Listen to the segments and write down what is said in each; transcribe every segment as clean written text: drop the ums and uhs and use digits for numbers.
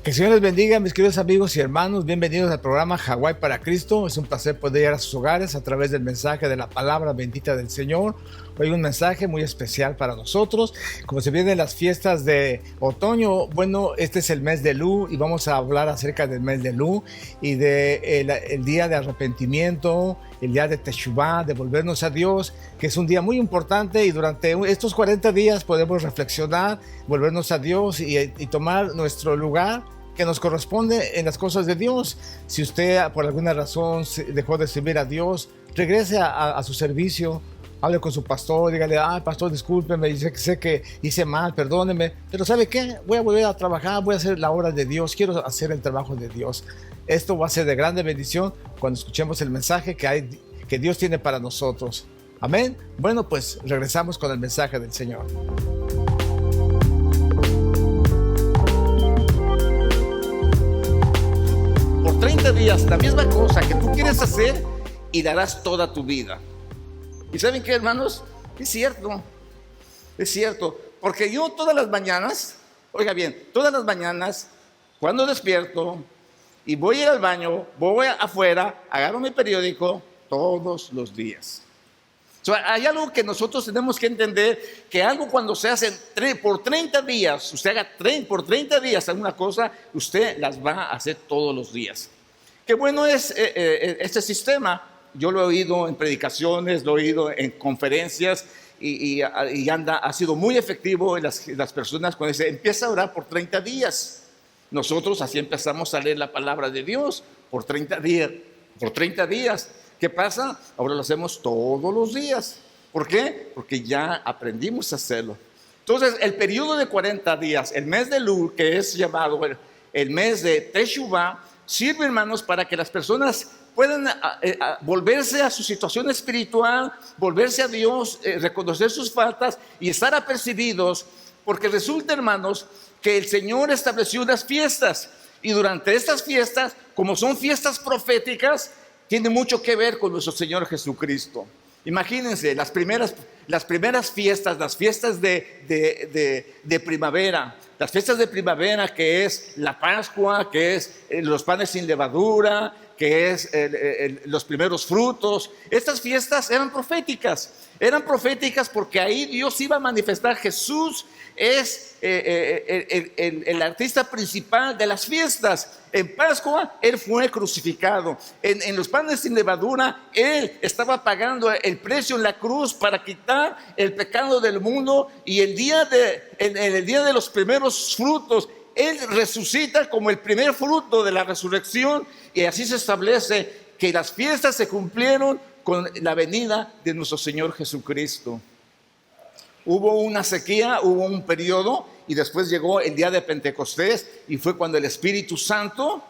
Que el Señor les bendiga, mis queridos amigos y hermanos. Bienvenidos al programa Hawái para Cristo. Es un placer poder ir a sus hogares a través del mensaje de la palabra bendita del Señor. Hoy un mensaje muy especial para nosotros. Como se vienen las fiestas de otoño, bueno, este es el mes de Elul y vamos a hablar acerca del mes de Elul y el día de arrepentimiento, el día de Teshuvah, de volvernos a Dios, que es un día muy importante, y durante estos 40 días podemos reflexionar, volvernos a Dios y tomar nuestro lugar que nos corresponde en las cosas de Dios. Si usted por alguna razón dejó de servir a Dios, regrese a su servicio, hable con su pastor, dígale: pastor, discúlpeme, sé que hice mal, perdóneme, pero ¿sabe qué? Voy a volver a trabajar, voy a hacer la obra de Dios, quiero hacer el trabajo de Dios. Esto va a ser de grande bendición cuando escuchemos el mensaje que Dios tiene para nosotros. Amén. Bueno, pues regresamos con el mensaje del Señor. Por 30 días, la misma cosa que tú quieres hacer y la harás toda tu vida. ¿Y saben qué, hermanos? Es cierto, porque yo todas las mañanas, oiga bien, todas las mañanas, cuando despierto y voy a ir al baño, voy afuera, agarro mi periódico todos los días. O sea, hay algo que nosotros tenemos que entender, que algo cuando se hace por 30 días, usted haga por 30 días alguna cosa, usted las va a hacer todos los días. Qué bueno es este sistema. Yo lo he oído en predicaciones, lo he oído en conferencias y ha sido muy efectivo en las personas cuando se empieza a orar por 30 días. Nosotros así empezamos a leer la palabra de Dios por 30 días. ¿Qué pasa? Ahora lo hacemos todos los días. ¿Por qué? Porque ya aprendimos a hacerlo. Entonces, el periodo de 40 días, el mes de Elul, que es llamado el mes de Teshuvah, sirve, hermanos, para que las personas puedan volverse a su situación espiritual, volverse a Dios, reconocer sus faltas y estar apercibidos, porque resulta, hermanos, que el Señor estableció unas fiestas, y durante estas fiestas, como son fiestas proféticas, tiene mucho que ver con nuestro Señor Jesucristo. Imagínense, las primeras fiestas, las fiestas de primavera, las fiestas de primavera, que es la Pascua, que es los panes sin levadura, que es los primeros frutos. Estas fiestas eran proféticas porque ahí Dios iba a manifestar. Jesús es el artista principal de las fiestas. En Pascua Él fue crucificado. En los panes sin levadura Él estaba pagando el precio en la cruz para quitar el pecado del mundo, y en el día de los primeros frutos Él resucita como el primer fruto de la resurrección, y así se establece que las fiestas se cumplieron con la venida de nuestro Señor Jesucristo. Hubo una sequía, hubo un periodo, y después llegó el día de Pentecostés, y fue cuando el Espíritu Santo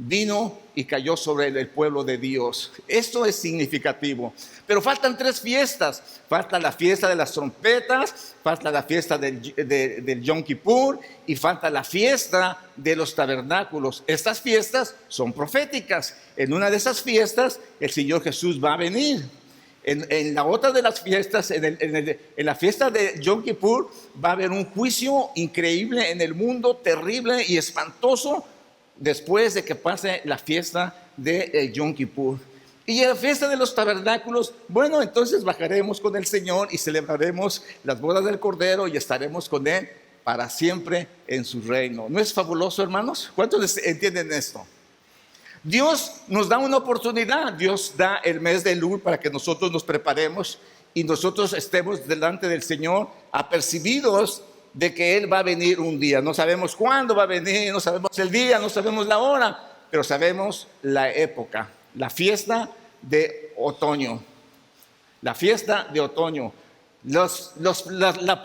vino y cayó sobre el pueblo de Dios. Esto es significativo. Pero faltan 3 fiestas. Falta la fiesta de las trompetas, falta la fiesta del Yom Kippur, y falta la fiesta de los tabernáculos. Estas fiestas son proféticas. En una de esas fiestas el Señor Jesús va a venir. En la otra de las fiestas, en la fiesta de Yom Kippur, va a haber un juicio increíble en el mundo, terrible y espantoso, después de que pase la fiesta de Yom Kippur. Y en la fiesta de los tabernáculos, bueno, entonces bajaremos con el Señor y celebraremos las bodas del Cordero y estaremos con Él para siempre en su reino. ¿No es fabuloso, hermanos? ¿Cuántos entienden esto? Dios nos da una oportunidad. Dios da el mes de Elul para que nosotros nos preparemos y nosotros estemos delante del Señor apercibidos de que Él va a venir un día. No sabemos cuándo va a venir, no sabemos el día, no sabemos la hora, pero sabemos la época, la fiesta de otoño. La fiesta de otoño. La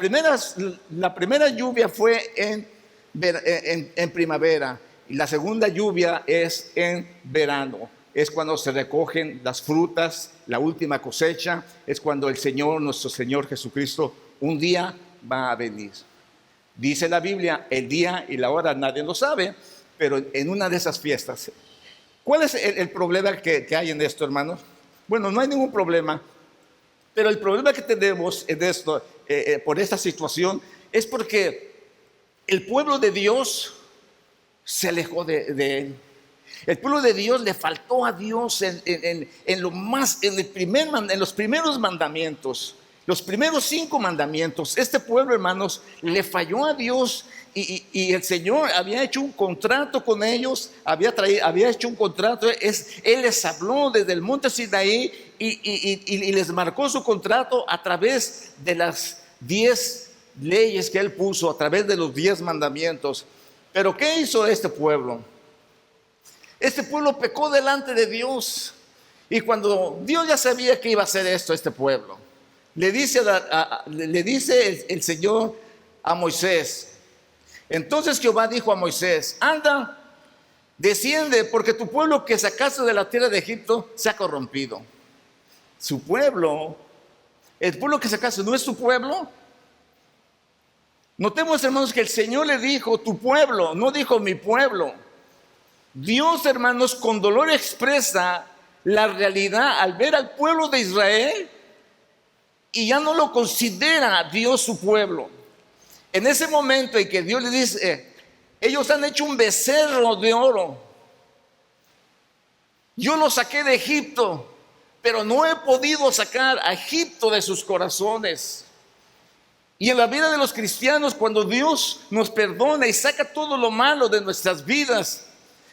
primera lluvia fue en primavera, y la segunda lluvia es en verano. Es cuando se recogen las frutas, la última cosecha. Es cuando el Señor, nuestro Señor Jesucristo, un día va a venir. Dice la Biblia, el día y la hora nadie lo sabe, pero en una de esas fiestas. ¿Cuál es el problema que hay en esto, hermanos? Bueno, no hay ningún problema, pero el problema que tenemos en esto, por esta situación, es porque el pueblo de Dios se alejó de él. El pueblo de Dios le faltó a Dios en los primeros mandamientos, los primeros 5 mandamientos. Este pueblo, hermanos, le falló a Dios y el Señor había hecho un contrato con ellos, había hecho un contrato. Él les habló desde el monte Sinaí y les marcó su contrato a través de las 10 leyes que Él puso, a través de los 10 mandamientos. Pero ¿qué hizo este pueblo? Este pueblo pecó delante de Dios. Y cuando Dios ya sabía que iba a hacer esto a este pueblo, le dice el Señor a Moisés. Entonces Jehová dijo a Moisés: anda, desciende, porque tu pueblo que sacaste de la tierra de Egipto se ha corrompido. Su pueblo, el pueblo que sacaste, ¿no es tu pueblo? Notemos, hermanos, que el Señor le dijo tu pueblo, no dijo mi pueblo. Dios, hermanos, con dolor expresa la realidad al ver al pueblo de Israel y ya no lo considera Dios su pueblo. En ese momento en que Dios le dice: ellos han hecho un becerro de oro, yo los saqué de Egipto, pero no he podido sacar a Egipto de sus corazones. Y en la vida de los cristianos, cuando Dios nos perdona y saca todo lo malo de nuestras vidas,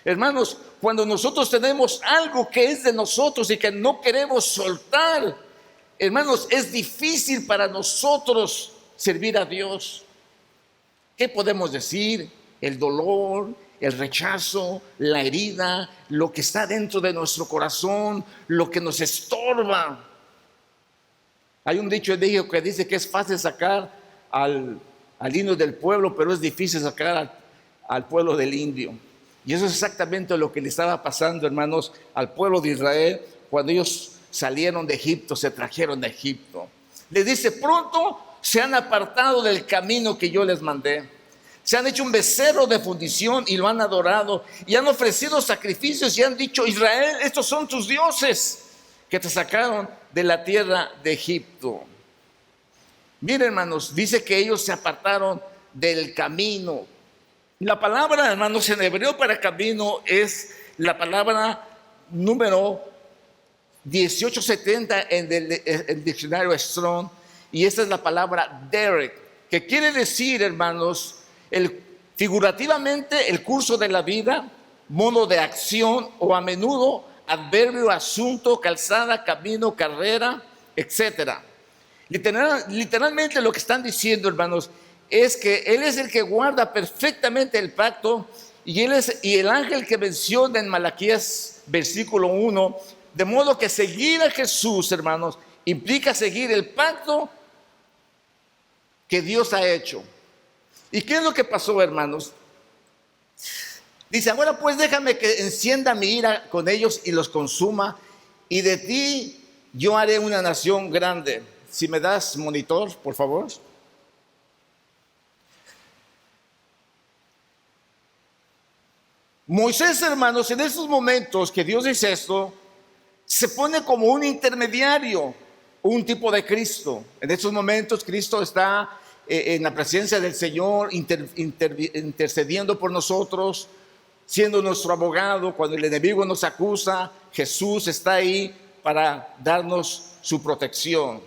hermanos, cuando nosotros tenemos algo que es de nosotros y que no queremos soltar, hermanos, es difícil para nosotros servir a Dios. ¿Qué podemos decir? El dolor, el rechazo, la herida, lo que está dentro de nuestro corazón, lo que nos estorba. Hay un dicho en México que dice que es fácil sacar al indio del pueblo, pero es difícil sacar al pueblo del indio. Y eso es exactamente lo que le estaba pasando, hermanos, al pueblo de Israel cuando ellos salieron de Egipto, se trajeron de Egipto. Les dice: pronto se han apartado del camino que yo les mandé. Se han hecho un becerro de fundición y lo han adorado, y han ofrecido sacrificios y han dicho: Israel, estos son tus dioses que te sacaron de la tierra de Egipto. Miren, hermanos, dice que ellos se apartaron del camino. La palabra, hermanos, en hebreo para camino es la palabra número 1870 en el diccionario Strong, y esta es la palabra derek, que quiere decir, hermanos, figurativamente el curso de la vida, modo de acción, o a menudo adverbio, asunto, calzada, camino, carrera, etc. Literalmente lo que están diciendo, hermanos, es que Él es el que guarda perfectamente el pacto, y el ángel que menciona en Malaquías versículo 1, de modo que seguir a Jesús, hermanos, implica seguir el pacto que Dios ha hecho. ¿Y qué es lo que pasó, hermanos? Dice: ahora pues déjame que encienda mi ira con ellos y los consuma, y de ti yo haré una nación grande. Si me das monitor, por favor. Moisés, hermanos, en esos momentos que Dios dice esto, se pone como un intermediario, un tipo de Cristo. En esos momentos Cristo está en la presencia del Señor, intercediendo por nosotros, siendo nuestro abogado. Cuando el enemigo nos acusa, Jesús está ahí para darnos su protección.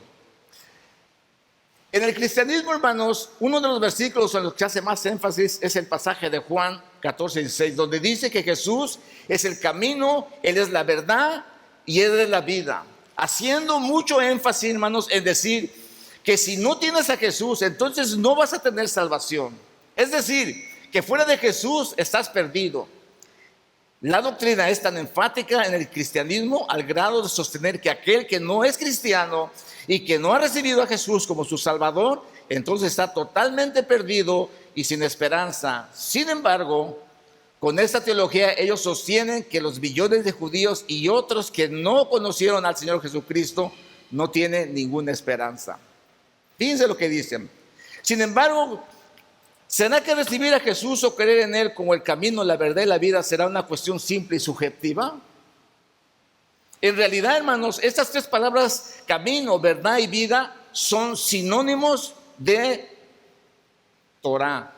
En el cristianismo, hermanos, uno de los versículos en los que hace más énfasis es el pasaje de Juan 14:6, donde dice que Jesús es el camino, Él es la verdad y Él es la vida, haciendo mucho énfasis, hermanos, en decir que si no tienes a Jesús, entonces no vas a tener salvación. Es decir, que fuera de Jesús estás perdido. La doctrina es tan enfática en el cristianismo al grado de sostener que aquel que no es cristiano y que no ha recibido a Jesús como su Salvador, entonces está totalmente perdido y sin esperanza. Sin embargo, con esta teología ellos sostienen que los billones de judíos y otros que no conocieron al Señor Jesucristo no tienen ninguna esperanza. Fíjense lo que dicen. Sin embargo, ¿será que recibir a Jesús o creer en Él como el camino, la verdad y la vida será una cuestión simple y subjetiva? En realidad, hermanos, estas tres palabras, camino, verdad y vida, son sinónimos de Torah.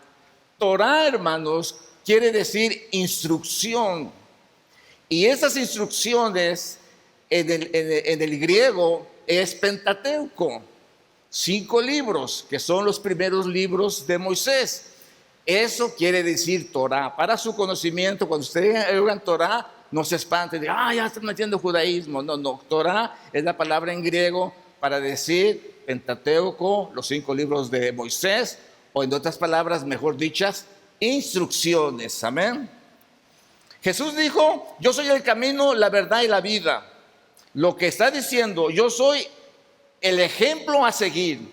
Torah, hermanos, quiere decir instrucción. Y esas instrucciones en el griego es Pentateuco, 5 libros, que son los primeros libros de Moisés. Eso quiere decir Torah. Para su conocimiento, cuando ustedes oigan Torah, no se espanten, ya están metiendo judaísmo. No, Torah es la palabra en griego para decir Pentateuco, los 5 libros de Moisés, o en otras palabras, mejor dichas, instrucciones. Amén. Jesús dijo, yo soy el camino, la verdad y la vida. Lo que está diciendo, yo soy el ejemplo a seguir.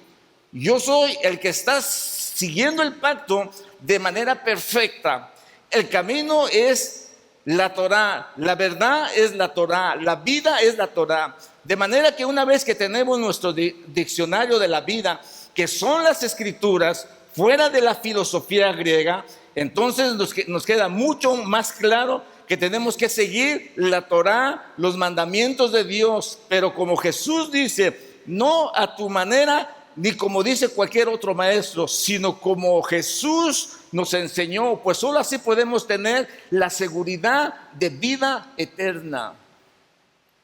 Yo soy el que está siguiendo el pacto de manera perfecta. El camino es la Torah, la verdad es la Torah, la vida es la Torah. De manera que una vez que tenemos nuestro diccionario de la vida, que son las escrituras, fuera de la filosofía griega, entonces nos queda mucho más claro que tenemos que seguir la Torah, los mandamientos de Dios, pero como Jesús dice, no a tu manera, ni como dice cualquier otro maestro, sino como Jesús nos enseñó, pues solo así podemos tener la seguridad de vida eterna.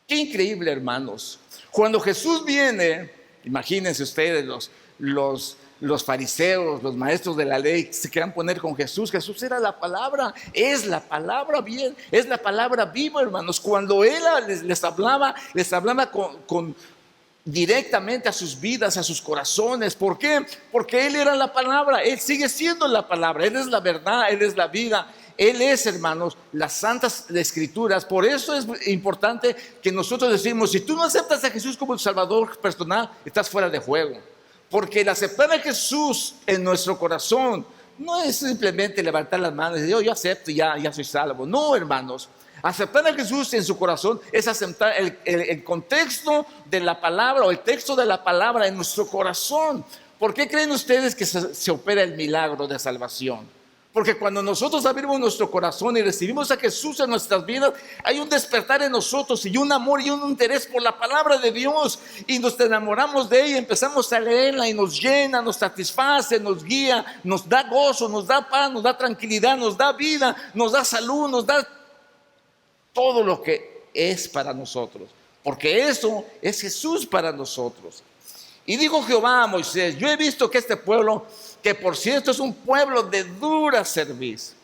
Qué increíble, hermanos. Cuando Jesús viene, imagínense ustedes los fariseos, los maestros de la ley, se querían poner con Jesús. Jesús era la palabra, es la palabra bien, es la palabra viva, hermanos. Cuando Él les hablaba directamente a sus vidas, a sus corazones. ¿Por qué? Porque Él era la palabra, Él sigue siendo la palabra, Él es la verdad, Él es la vida. Él es, hermanos, las santas escrituras. Por eso es importante que nosotros decimos, si tú no aceptas a Jesús como el Salvador personal, estás fuera de juego. Porque el aceptar a Jesús en nuestro corazón no es simplemente levantar las manos y decir, yo acepto y ya soy salvo. No, hermanos. Aceptar a Jesús en su corazón es aceptar el contexto de la palabra o el texto de la palabra en nuestro corazón. ¿Por qué creen ustedes que se opera el milagro de salvación? Porque cuando nosotros abrimos nuestro corazón y recibimos a Jesús en nuestras vidas, hay un despertar en nosotros y un amor y un interés por la palabra de Dios, y nos enamoramos de ella, empezamos a leerla y nos llena, nos satisface, nos guía, nos da gozo, nos da paz, nos da tranquilidad, nos da vida, nos da salud, nos da todo lo que es para nosotros, porque eso es Jesús para nosotros. Y dijo Jehová a Moisés, yo he visto que este pueblo, que por cierto es un pueblo de dura cerviz.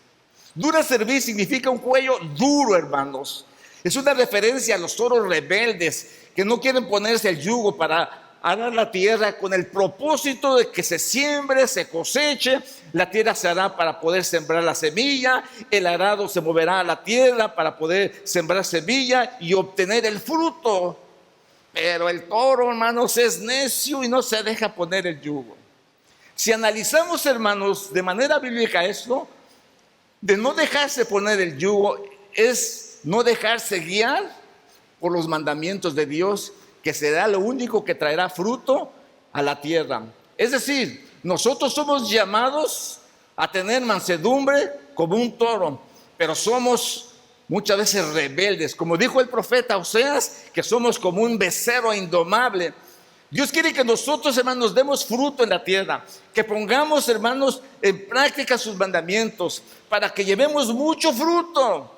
Dura cerviz significa un cuello duro, hermanos. Es una referencia a los toros rebeldes que no quieren ponerse el yugo para arar la tierra con el propósito de que se siembre, se coseche. La tierra se hará para poder sembrar la semilla, el arado se moverá a la tierra para poder sembrar semilla y obtener el fruto. Pero el toro, hermanos, es necio y no se deja poner el yugo. Si analizamos, hermanos, de manera bíblica esto, de no dejarse poner el yugo es no dejarse guiar por los mandamientos de Dios, que será lo único que traerá fruto a la tierra. Es decir, nosotros somos llamados a tener mansedumbre como un toro, pero somos muchas veces rebeldes, como dijo el profeta Oseas, que somos como un becerro indomable. Dios quiere que nosotros, hermanos, demos fruto en la tierra, que pongamos, hermanos, en práctica sus mandamientos, para que llevemos mucho fruto.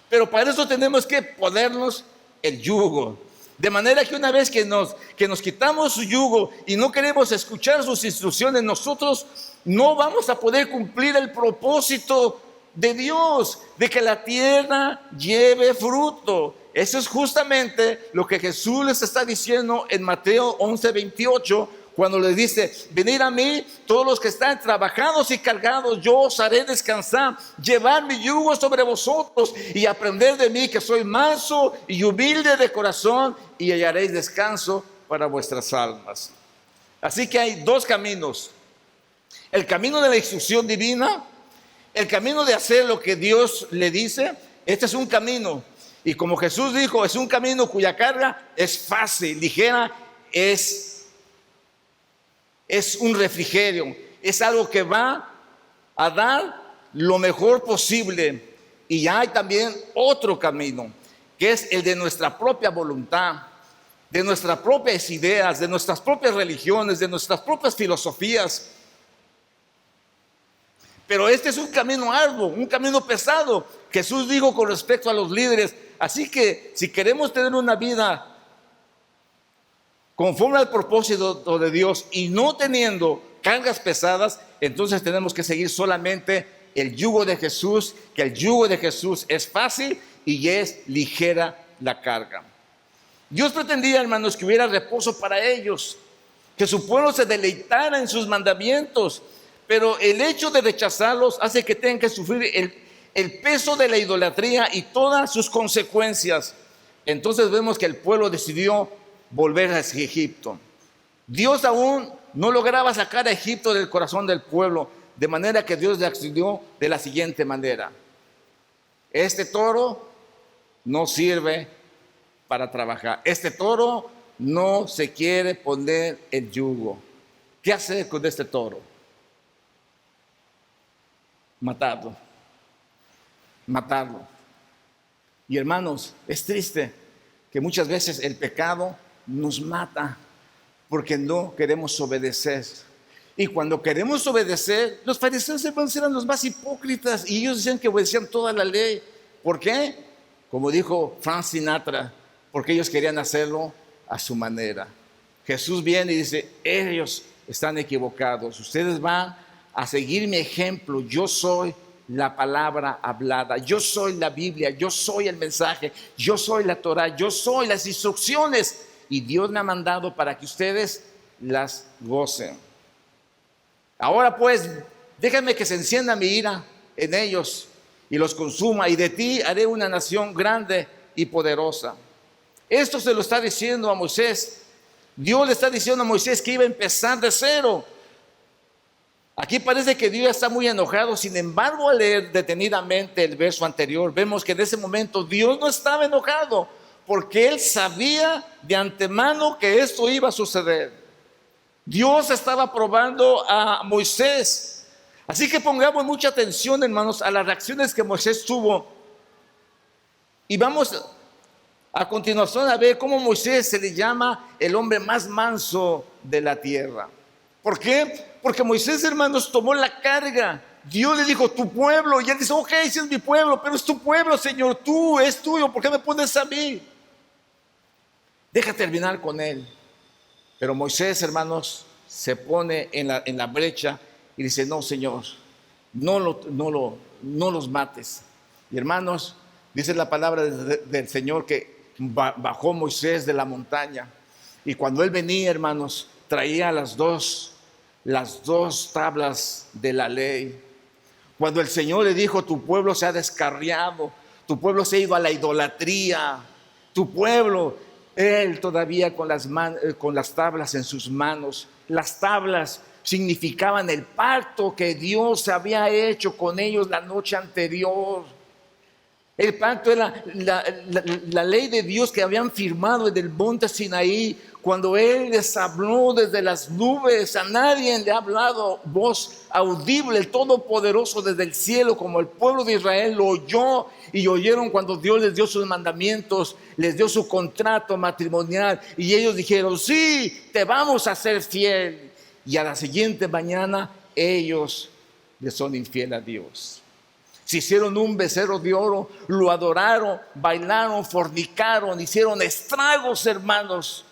Pero para eso tenemos que ponernos el yugo. De manera que una vez que nos quitamos su yugo y no queremos escuchar sus instrucciones, nosotros no vamos a poder cumplir el propósito de Dios, de que la tierra lleve fruto. Eso es justamente lo que Jesús les está diciendo en Mateo 11:28, cuando les dice, venid a mí todos los que están trabajados y cargados, yo os haré descansar. Llevad mi yugo sobre vosotros y aprended de mí, que soy manso y humilde de corazón, y hallaréis descanso para vuestras almas. Así que hay dos caminos: el camino de la instrucción divina, el camino de hacer lo que Dios le dice. Este es un camino, y como Jesús dijo, es un camino cuya carga es fácil, ligera, es un refrigerio, es algo que va a dar lo mejor posible. Y ya hay también otro camino, que es el de nuestra propia voluntad, de nuestras propias ideas, de nuestras propias religiones, de nuestras propias filosofías. Pero este es un camino arduo, un camino pesado. Jesús dijo con respecto a los líderes, así que si queremos tener una vida conforme al propósito de Dios y no teniendo cargas pesadas, entonces tenemos que seguir solamente el yugo de Jesús, que el yugo de Jesús es fácil y es ligera la carga. Dios pretendía, hermanos, que hubiera reposo para ellos, que su pueblo se deleitara en sus mandamientos, pero el hecho de rechazarlos hace que tengan que sufrir el peso de la idolatría y todas sus consecuencias. Entonces vemos que el pueblo decidió volver hacia Egipto. Dios aún no lograba sacar a Egipto del corazón del pueblo, de manera que Dios le accionó de la siguiente manera: este toro no sirve para trabajar, este toro no se quiere poner el yugo. ¿Qué hacer con este toro? Matarlo. Y hermanos, es triste que muchas veces el pecado nos mata porque no queremos obedecer. Y cuando queremos obedecer, los fariseos eran los más hipócritas y ellos decían que obedecían toda la ley. ¿Por qué? Como dijo Frank Sinatra, porque ellos querían hacerlo a su manera. Jesús viene y dice: ellos están equivocados, ustedes van a seguir mi ejemplo. Yo soy la palabra hablada, yo soy la Biblia, yo soy el mensaje, yo soy la Torah, yo soy las instrucciones, y Dios me ha mandado para que ustedes las gocen. Ahora pues, déjame que se encienda mi ira en ellos y los consuma, y de ti haré una nación grande y poderosa. Esto se lo está diciendo a Moisés. Dios le está diciendo a Moisés que iba a empezar de cero. Aquí parece que Dios ya está muy enojado. Sin embargo, al leer detenidamente el verso anterior, vemos que en ese momento Dios no estaba enojado, porque Él sabía de antemano que esto iba a suceder. Dios estaba probando a Moisés. Así que pongamos mucha atención, hermanos, a las reacciones que Moisés tuvo. Y vamos a continuación a ver cómo Moisés se le llama el hombre más manso de la tierra. ¿Por qué? Porque Moisés, hermanos, tomó la carga. Dios le dijo: tu pueblo. Y él dice: ok, sí es mi pueblo, pero es tu pueblo, Señor, es tuyo, ¿por qué me pones a mí? Deja terminar con él. Pero Moisés, hermanos, se pone en la brecha y dice: no, Señor, no los mates. Y hermanos, dice la palabra del Señor que bajó Moisés de la montaña, y cuando él venía, hermanos, traía las dos tablas de la ley. Cuando el Señor le dijo: tu pueblo se ha descarriado, tu pueblo se ha ido a la idolatría, tu pueblo, él todavía con las tablas en sus manos. Las tablas significaban el pacto que Dios había hecho con ellos la noche anterior. El pacto era la ley de Dios que habían firmado en el monte Sinaí, cuando Él les habló desde las nubes. A nadie le ha hablado voz audible, el Todopoderoso desde el cielo, como el pueblo de Israel lo oyó y oyeron cuando Dios les dio sus mandamientos, les dio su contrato matrimonial, y ellos dijeron: sí, te vamos a ser fiel. Y a la siguiente mañana ellos le son infiel a Dios. Se hicieron un becerro de oro, lo adoraron, bailaron, fornicaron, hicieron estragos, hermanos,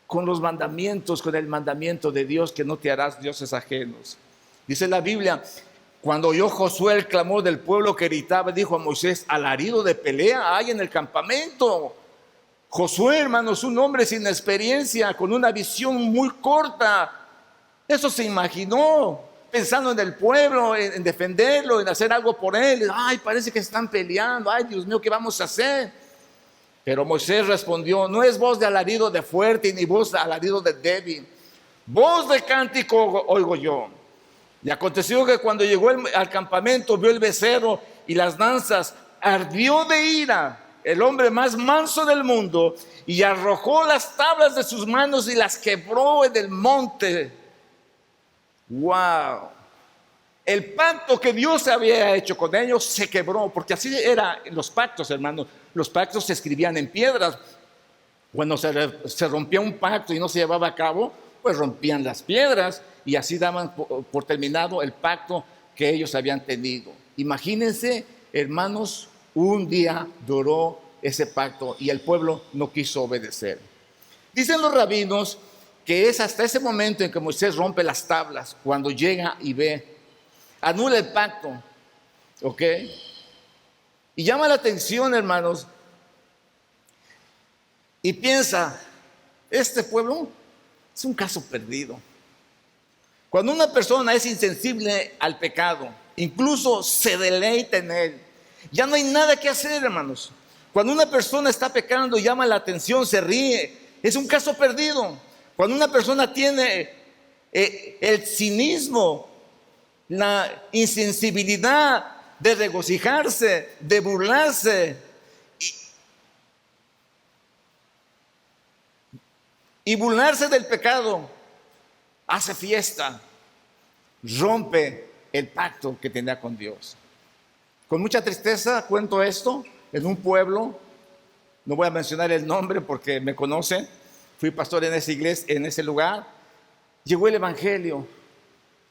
con los mandamientos, con el mandamiento de Dios, que no te harás dioses ajenos. Dice la Biblia: cuando oyó Josué el clamor del pueblo que gritaba, dijo a Moisés: alarido de pelea hay en el campamento. Josué, hermanos, un hombre sin experiencia, con una visión muy corta, eso se imaginó, pensando en el pueblo, en defenderlo, en hacer algo por él. Ay, parece que están peleando. Ay, Dios mío, ¿qué vamos a hacer? Pero Moisés respondió: no es voz de alarido de fuerte, ni voz de alarido de débil. Voz de cántico oigo yo. Y aconteció que cuando llegó al campamento, vio el becerro y las danzas, ardió de ira el hombre más manso del mundo, y arrojó las tablas de sus manos y las quebró en el monte. ¡Wow! El pacto que Dios había hecho con ellos se quebró, porque así eran los pactos, hermanos. Los pactos se escribían en piedras. Cuando se rompía un pacto y no se llevaba a cabo, pues rompían las piedras y así daban por terminado el pacto que ellos habían tenido. Imagínense, hermanos, un día duró ese pacto y el pueblo no quiso obedecer. Dicen los rabinos que es hasta ese momento en que Moisés rompe las tablas, cuando llega y ve, anula el pacto, ¿ok? Y llama la atención, hermanos, y piensa, este pueblo es un caso perdido. Cuando una persona es insensible al pecado, incluso se deleita en él, ya no hay nada que hacer, hermanos. Cuando una persona está pecando y llama la atención, se ríe, es un caso perdido. Cuando una persona tiene el cinismo, la insensibilidad de regocijarse, de burlarse y burlarse del pecado, hace fiesta, rompe el pacto que tenía con Dios. Con mucha tristeza cuento esto, en un pueblo, no voy a mencionar el nombre porque me conocen, fui pastor en esa iglesia, en ese lugar, llegó el evangelio.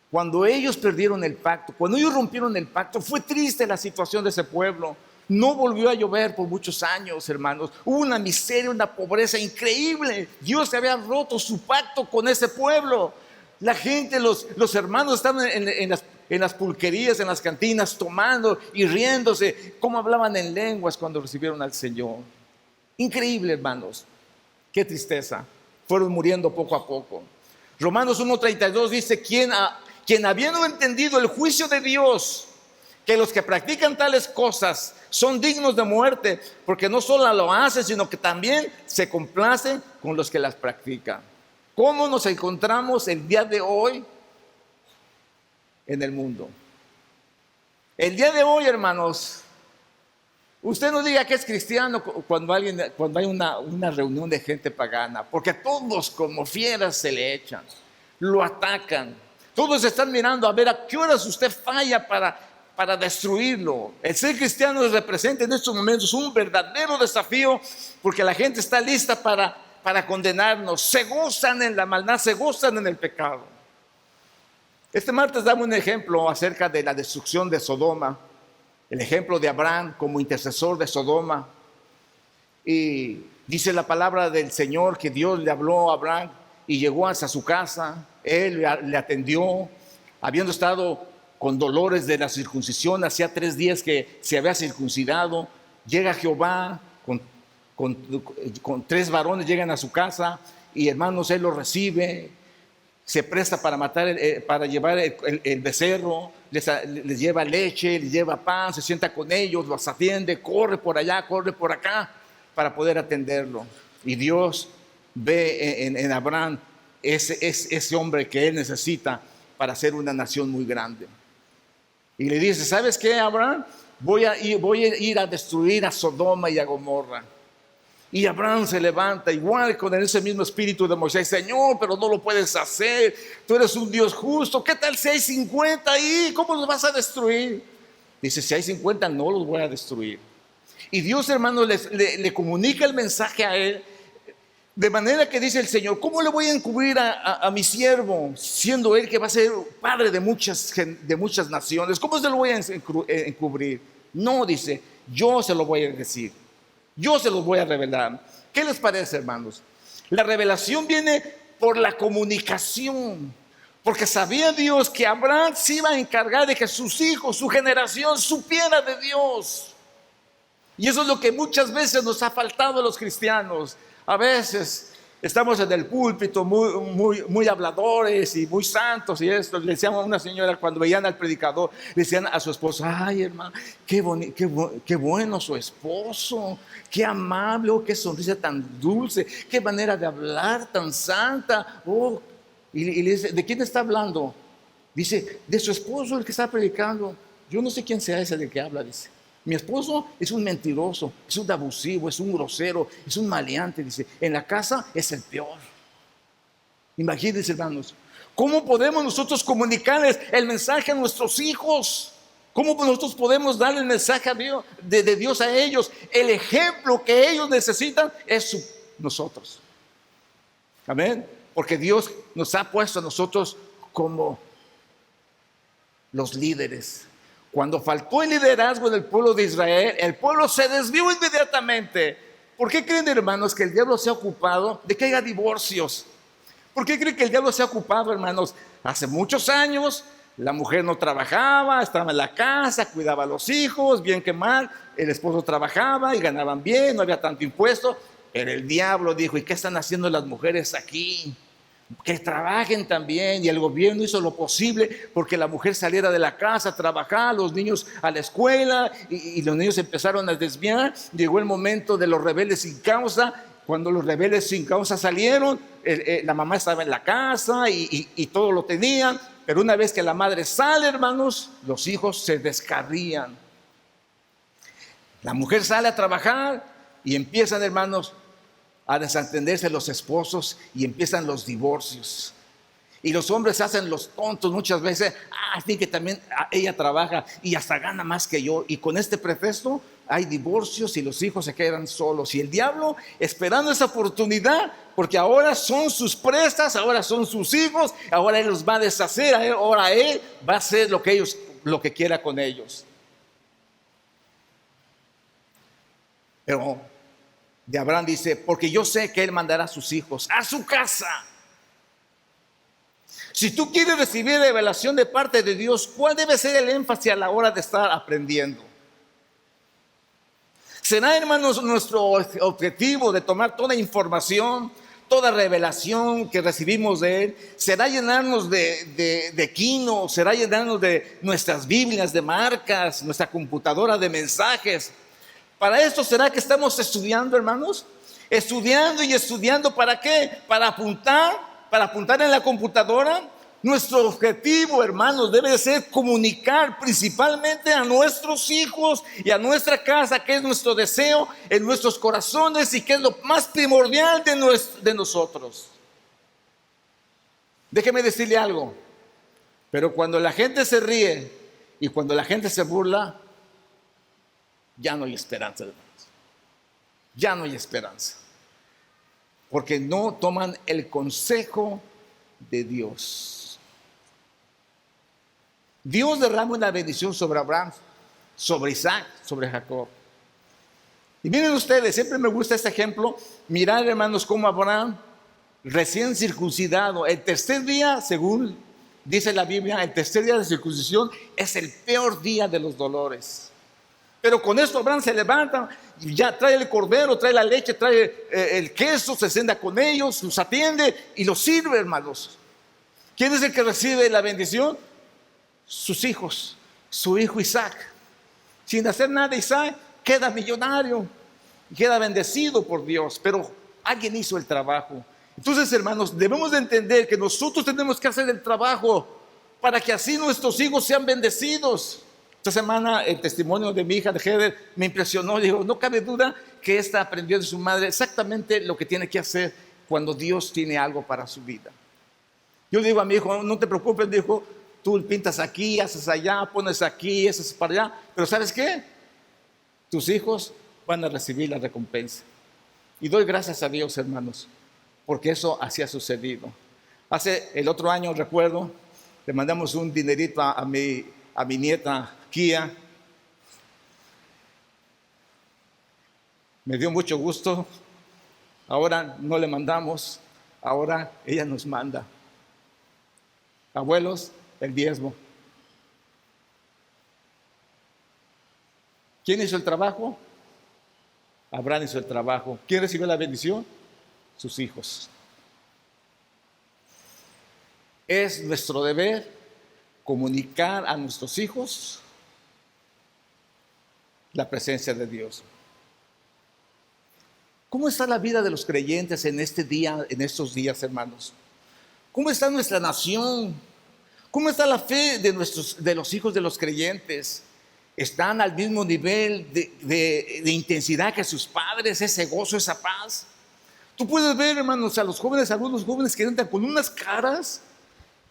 Cuando ellos perdieron el pacto, cuando ellos rompieron el pacto, fue triste la situación de ese pueblo. No volvió a llover por muchos años, hermanos. Hubo una miseria, una pobreza increíble. Dios había roto su pacto con ese pueblo. La gente, los hermanos estaban en las pulquerías, en las cantinas, tomando y riéndose. Cómo hablaban en lenguas cuando recibieron al Señor. Increíble, hermanos. Qué tristeza. Fueron muriendo poco a poco. Romanos 1:32 dice, quien habiendo entendido el juicio de Dios, que los que practican tales cosas son dignos de muerte, porque no solo lo hacen, sino que también se complacen con los que las practican. ¿Cómo nos encontramos el día de hoy en el mundo? El día de hoy, hermanos, usted no diga que es cristiano cuando hay una reunión de gente pagana, porque todos como fieras se le echan, lo atacan. Todos están mirando a ver a qué horas usted falla para destruirlo. El ser cristiano representa en estos momentos un verdadero desafío, porque la gente está lista para condenarnos. Se gozan en la maldad, se gozan en el pecado. Este martes damos un ejemplo acerca de la destrucción de Sodoma, el ejemplo de Abraham como intercesor de Sodoma. Y dice la palabra del Señor que Dios le habló a Abraham y llegó hasta su casa. Él le atendió, habiendo estado con dolores de la circuncisión, hacía 3 días que se había circuncidado. Llega Jehová con 3 varones, llegan a su casa y, hermanos, él los recibe, se presta para matar, para llevar el becerro, les lleva leche, les lleva pan, se sienta con ellos, los atiende, corre por allá, corre por acá para poder atenderlo. Y Dios ve en Abraham ese hombre que él necesita para hacer una nación muy grande. Y le dice, ¿sabes qué, Abraham? Voy a ir a destruir a Sodoma y a Gomorra. Y Abraham se levanta igual con ese mismo espíritu de Moisés. Señor, pero no lo puedes hacer. Tú eres un Dios justo. ¿Qué tal si hay 50 ahí? ¿Cómo los vas a destruir? Dice, si hay 50 no los voy a destruir. Y Dios, hermano, le comunica el mensaje a él. De manera que dice el Señor, ¿cómo le voy a encubrir a mi siervo, siendo él que va a ser padre de muchas naciones? ¿Cómo se lo voy a encubrir? No, dice, yo se lo voy a decir. Yo se los voy a revelar. ¿Qué les parece, hermanos? La revelación viene por la comunicación. Porque sabía Dios que Abraham se iba a encargar de que sus hijos, su generación, supiera de Dios. Y eso es lo que muchas veces nos ha faltado a los cristianos. A veces estamos en el púlpito muy habladores y muy santos y esto. Le decían a una señora cuando veían al predicador, le decían a su esposo, ay, hermano, qué bueno su esposo, qué amable, oh, qué sonrisa tan dulce, qué manera de hablar tan santa. Oh. Y le dice, ¿de quién está hablando? Dice, de su esposo, el que está predicando. Yo no sé quién sea ese de que habla, dice. Mi esposo es un mentiroso, es un abusivo, es un grosero, es un maleante, dice. En la casa es el peor. Imagínense, hermanos, ¿cómo podemos nosotros comunicarles el mensaje a nuestros hijos? ¿Cómo nosotros podemos darle el mensaje a Dios, de Dios a ellos? El ejemplo que ellos necesitan es nosotros. Amén. Porque Dios nos ha puesto a nosotros como los líderes. Cuando faltó el liderazgo del pueblo de Israel, el pueblo se desvió inmediatamente. ¿Por qué creen, hermanos, que el diablo se ha ocupado de que haya divorcios? ¿Por qué creen que el diablo se ha ocupado, hermanos? Hace muchos años la mujer no trabajaba, estaba en la casa, cuidaba a los hijos, bien que mal. El esposo trabajaba y ganaban bien, no había tanto impuesto. Pero el diablo dijo: ¿y qué están haciendo las mujeres aquí? Que trabajen también. Y el gobierno hizo lo posible porque la mujer saliera de la casa a trabajar, los niños a la escuela, y los niños empezaron a desviar. Llegó el momento de los rebeldes sin causa. Cuando los rebeldes sin causa salieron, la mamá estaba en la casa y todo lo tenían. Pero una vez que la madre sale, hermanos, los hijos se descarrían. La mujer sale a trabajar y empiezan, hermanos, a desentenderse los esposos y empiezan los divorcios. Y los hombres se hacen los tontos muchas veces. Así que también ella trabaja y hasta gana más que yo. Y con este pretexto hay divorcios y los hijos se quedan solos. Y el diablo esperando esa oportunidad, porque ahora son sus presas, ahora son sus hijos, ahora él los va a deshacer, ahora él va a hacer lo que quiera con ellos. Pero de Abraham dice: porque yo sé que él mandará a sus hijos a su casa. Si tú quieres recibir revelación de parte de Dios, ¿cuál debe ser el énfasis a la hora de estar aprendiendo? ¿Será, hermanos, nuestro objetivo de tomar toda información, toda revelación que recibimos de Él? ¿Será llenarnos de quino? ¿Será llenarnos de nuestras Biblias, de marcas, nuestra computadora de mensajes? ¿Para esto será que estamos estudiando, hermanos? Estudiando y estudiando, ¿para qué? Para apuntar en la computadora. Nuestro objetivo, hermanos, debe ser comunicar principalmente a nuestros hijos y a nuestra casa, que es nuestro deseo en nuestros corazones y que es lo más primordial de nosotros. Déjeme decirle algo: pero cuando la gente se ríe y cuando la gente se burla, ya no hay esperanza, hermanos. Ya no hay esperanza. Porque no toman el consejo de Dios. Dios derrama una bendición sobre Abraham, sobre Isaac, sobre Jacob. Y miren ustedes, siempre me gusta este ejemplo. Mirar, hermanos, cómo Abraham, recién circuncidado, el tercer día, según dice la Biblia, el tercer día de circuncisión es el peor día de los dolores. Pero con esto Abraham se levanta, y ya trae el cordero, trae la leche, trae el queso, se sienta con ellos, los atiende y los sirve, hermanos. ¿Quién es el que recibe la bendición? Sus hijos, su hijo Isaac. Sin hacer nada, Isaac queda millonario, queda bendecido por Dios, pero alguien hizo el trabajo. Entonces, hermanos, debemos de entender que nosotros tenemos que hacer el trabajo para que así nuestros hijos sean bendecidos. Esta semana el testimonio de mi hija, de Heather, me impresionó. Digo, no cabe duda que esta aprendió de su madre exactamente lo que tiene que hacer cuando Dios tiene algo para su vida. Yo le digo a mi hijo: no te preocupes, dijo, tú pintas aquí, haces allá, pones aquí, haces para allá. Pero ¿sabes qué? Tus hijos van a recibir la recompensa. Y doy gracias a Dios, hermanos, porque eso así ha sucedido. El otro año, recuerdo, le mandamos un dinerito a mi nieta Kia. Me dio mucho gusto. Ahora no le mandamos, ahora ella nos manda. Abuelos, el diezmo. ¿Quién hizo el trabajo? Abraham hizo el trabajo. ¿Quién recibió la bendición? Sus hijos. Es nuestro deber comunicar a nuestros hijos la presencia de Dios. ¿Cómo está la vida de los creyentes en este día, en estos días, hermanos? ¿Cómo está nuestra nación? ¿Cómo está la fe de los hijos de los creyentes? ¿Están al mismo nivel de intensidad que sus padres? ¿Ese gozo, esa paz? Tú puedes ver, hermanos, a los jóvenes, algunos jóvenes que entran con unas caras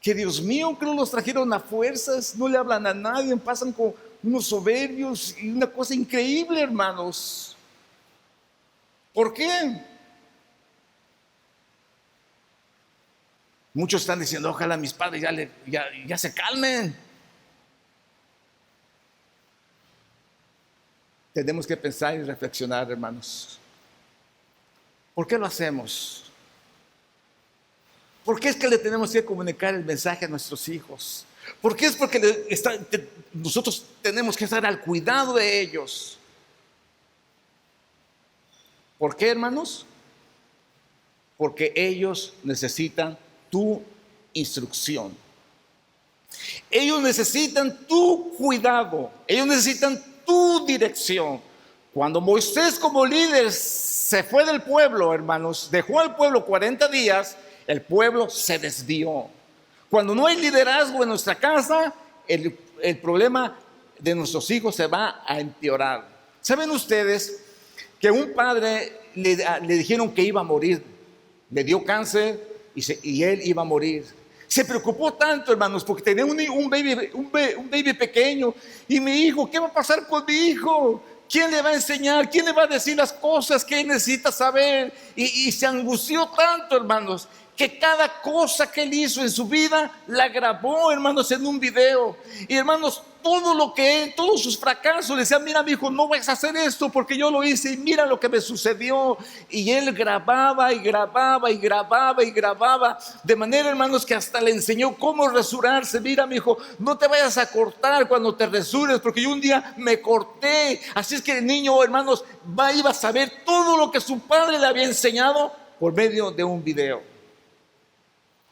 que, Dios mío, creo los trajeron a fuerzas, no le hablan a nadie, pasan con unos soberbios y una cosa increíble, hermanos. ¿Por qué? Muchos están diciendo: ojalá mis padres ya se calmen. tenemos que pensar y reflexionar, hermanos. ¿Por qué lo hacemos? ¿Por qué es que le tenemos que comunicar el mensaje a nuestros hijos? ¿Por qué es porque nosotros tenemos que estar al cuidado de ellos? ¿Por qué, hermanos? Porque ellos necesitan tu instrucción. Ellos necesitan tu cuidado. Ellos necesitan tu dirección. Cuando Moisés como líder se fue del pueblo, hermanos, dejó al pueblo 40 días, el pueblo se desvió. Cuando no hay liderazgo en nuestra casa, el problema de nuestros hijos se va a empeorar. ¿Saben ustedes que un padre le dijeron que iba a morir? Le dio cáncer y él iba a morir. Se preocupó tanto, hermanos, porque tenía un baby pequeño. Y mi hijo, ¿qué va a pasar con mi hijo? ¿Quién le va a enseñar? ¿Quién le va a decir las cosas que él necesita saber? Y se angustió tanto, hermanos, que cada cosa que él hizo en su vida la grabó, hermanos, en un video. Y hermanos, todos sus fracasos, le decía: mira, mi hijo, no vas a hacer esto porque yo lo hice y mira lo que me sucedió. Y él grababa y grababa y grababa y grababa, de manera, hermanos, que hasta le enseñó cómo rasurarse. Mira, mi hijo, no te vayas a cortar cuando te rasures, porque yo un día me corté. Así es que el niño, hermanos, iba a saber todo lo que su padre le había enseñado por medio de un video.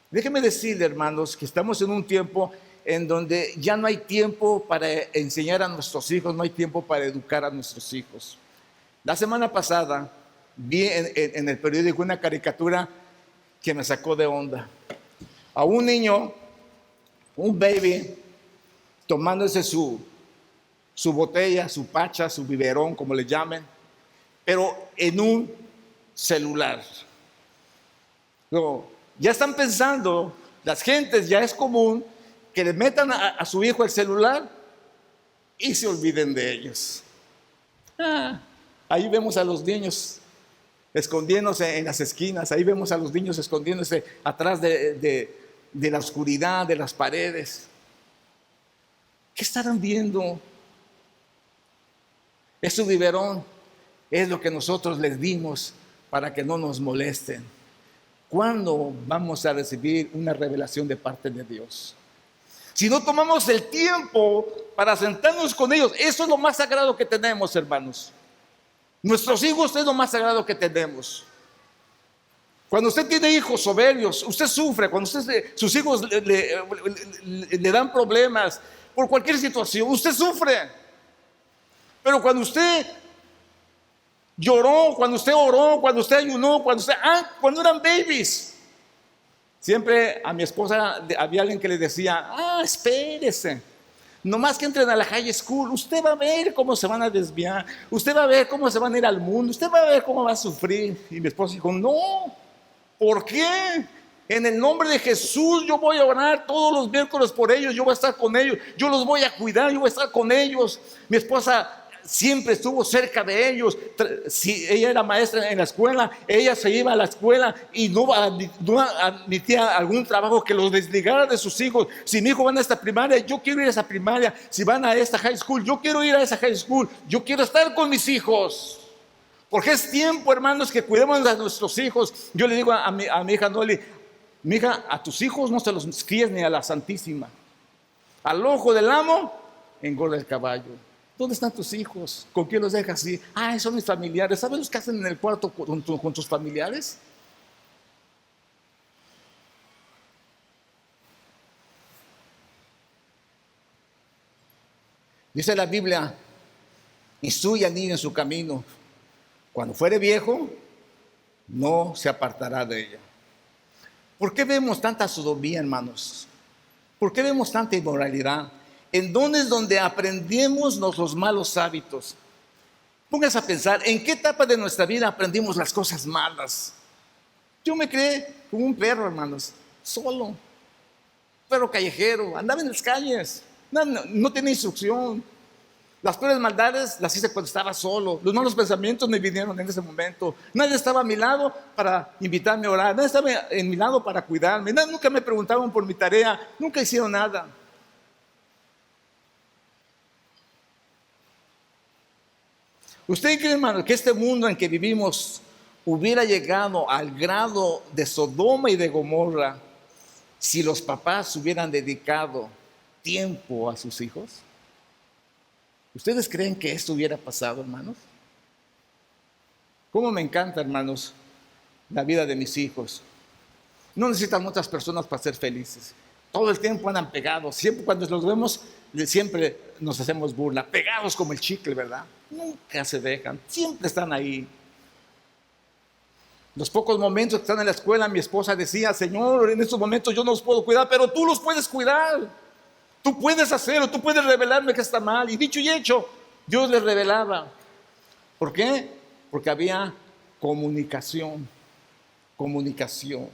Déjenme decirle, hermanos, que estamos en un tiempo en donde ya no hay tiempo para enseñar a nuestros hijos, no hay tiempo para educar a nuestros hijos. La semana pasada vi en el periódico una caricatura que me sacó de onda. A un niño, un baby, tomándose su botella, su pacha, su biberón, como le llamen, pero en un celular. Luego, ya están pensando, las gentes, ya es común que le metan a su hijo el celular y se olviden de ellos. Ahí vemos a los niños escondiéndose en las esquinas, ahí vemos a los niños escondiéndose atrás de la oscuridad, de las paredes. ¿Qué estarán viendo? Es su biberón, es lo que nosotros les dimos para que no nos molesten. ¿Cuándo vamos a recibir una revelación de parte de Dios? Si no tomamos el tiempo para sentarnos con ellos, eso es lo más sagrado que tenemos, hermanos. Nuestros hijos es lo más sagrado que tenemos. Cuando usted tiene hijos soberbios, usted sufre. Cuando sus hijos le dan problemas por cualquier situación, usted sufre. Pero cuando usted lloró, cuando usted oró, cuando usted ayunó, cuando eran babies, siempre a mi esposa había alguien que le decía: espérese, nomás que entren a la high school, usted va a ver cómo se van a desviar, usted va a ver cómo se van a ir al mundo, usted va a ver cómo va a sufrir. Y mi esposa dijo: no, ¿por qué? En el nombre de Jesús yo voy a orar todos los miércoles por ellos, yo voy a estar con ellos, yo los voy a cuidar, yo voy a estar con ellos. Mi esposa siempre estuvo cerca de ellos. Si ella era maestra en la escuela, ella se iba a la escuela y no admitía algún trabajo que los desligara de sus hijos. Si mi hijo va a esta primaria, yo quiero ir a esa primaria. Si van a esta high school, yo quiero ir a esa high school. Yo quiero estar con mis hijos. Porque es tiempo, hermanos, que cuidemos a nuestros hijos. Yo le digo a mi hija Noli: mi hija, a tus hijos no se los críes ni a la Santísima. Al ojo del amo engorda el caballo. ¿Dónde están tus hijos? ¿Con quién los dejas así? Son mis familiares. ¿Sabes los que hacen en el cuarto con tus familiares? Dice la Biblia: instruye al niño en su camino. Cuando fuere viejo, no se apartará de ella. ¿Por qué vemos tanta sodomía, hermanos? ¿Por qué vemos tanta inmoralidad? ¿En dónde es donde aprendemos nuestros malos hábitos? Póngase a pensar, ¿en qué etapa de nuestra vida aprendimos las cosas malas? Yo me crié como un perro, hermanos, solo. Perro callejero, andaba en las calles, no tenía instrucción. Las peores maldades las hice cuando estaba solo. Los malos pensamientos me vinieron en ese momento. Nadie estaba a mi lado para invitarme a orar. Nadie estaba a mi lado para cuidarme. Nunca me preguntaban por mi tarea. Nunca hicieron nada. ¿Usted cree, hermano, que este mundo en que vivimos hubiera llegado al grado de Sodoma y de Gomorra si los papás hubieran dedicado tiempo a sus hijos? ¿Ustedes creen que esto hubiera pasado, hermanos? ¿Cómo me encanta, hermanos, la vida de mis hijos? No necesitan muchas personas para ser felices. Todo el tiempo andan pegados. Siempre cuando los vemos, siempre nos hacemos burla. Pegados como el chicle, ¿verdad? Nunca se dejan. Siempre están ahí. Los pocos momentos que están en la escuela, mi esposa decía: Señor, en estos momentos yo no los puedo cuidar, pero tú los puedes cuidar. Tú puedes hacerlo, tú puedes revelarme que está mal. Y dicho y hecho, Dios les revelaba. ¿Por qué? Porque había comunicación. Comunicación.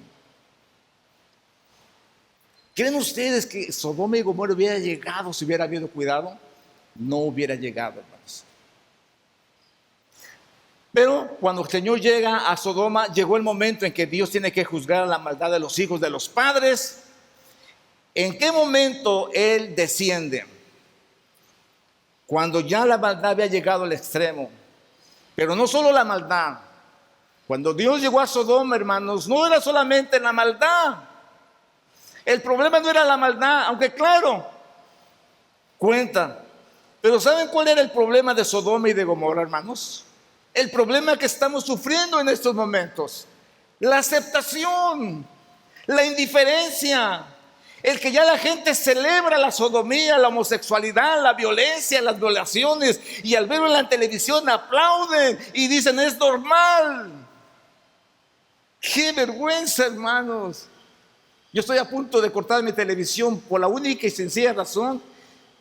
¿Creen ustedes que Sodoma y Gomorra hubiera llegado si hubiera habido cuidado? No hubiera llegado, hermanos. Pero cuando el Señor llega a Sodoma, llegó el momento en que Dios tiene que juzgar la maldad de los hijos de los padres. ¿En qué momento Él desciende? Cuando ya la maldad había llegado al extremo. Pero no solo la maldad. Cuando Dios llegó a Sodoma, hermanos, no era solamente la maldad. El problema no era la maldad, aunque claro, cuenta. Pero ¿saben cuál era el problema de Sodoma y de Gomorra, hermanos? El problema que estamos sufriendo en estos momentos. La aceptación, la indiferencia, el que ya la gente celebra la sodomía, la homosexualidad, la violencia, las violaciones, y al verlo en la televisión aplauden y dicen: es normal. ¡Qué vergüenza, hermanos! Yo estoy a punto de cortar mi televisión por la única y sencilla razón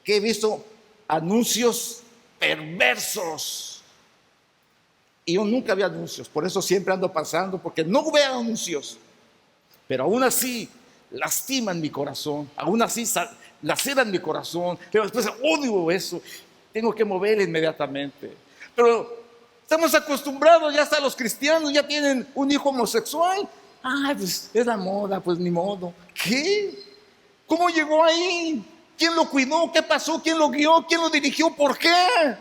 que he visto anuncios perversos. Y yo nunca vi anuncios, por eso siempre ando pasando, porque no veo anuncios. Pero aún así lastiman mi corazón, aún así laceran mi corazón. Pero después odio eso, tengo que mover inmediatamente. Pero estamos acostumbrados, ya hasta los cristianos ya tienen un hijo homosexual. Ay, pues es la moda, pues ni modo. ¿Qué? ¿Cómo llegó ahí? ¿Quién lo cuidó? ¿Qué pasó? ¿Quién lo guió? ¿Quién lo dirigió? ¿Por qué?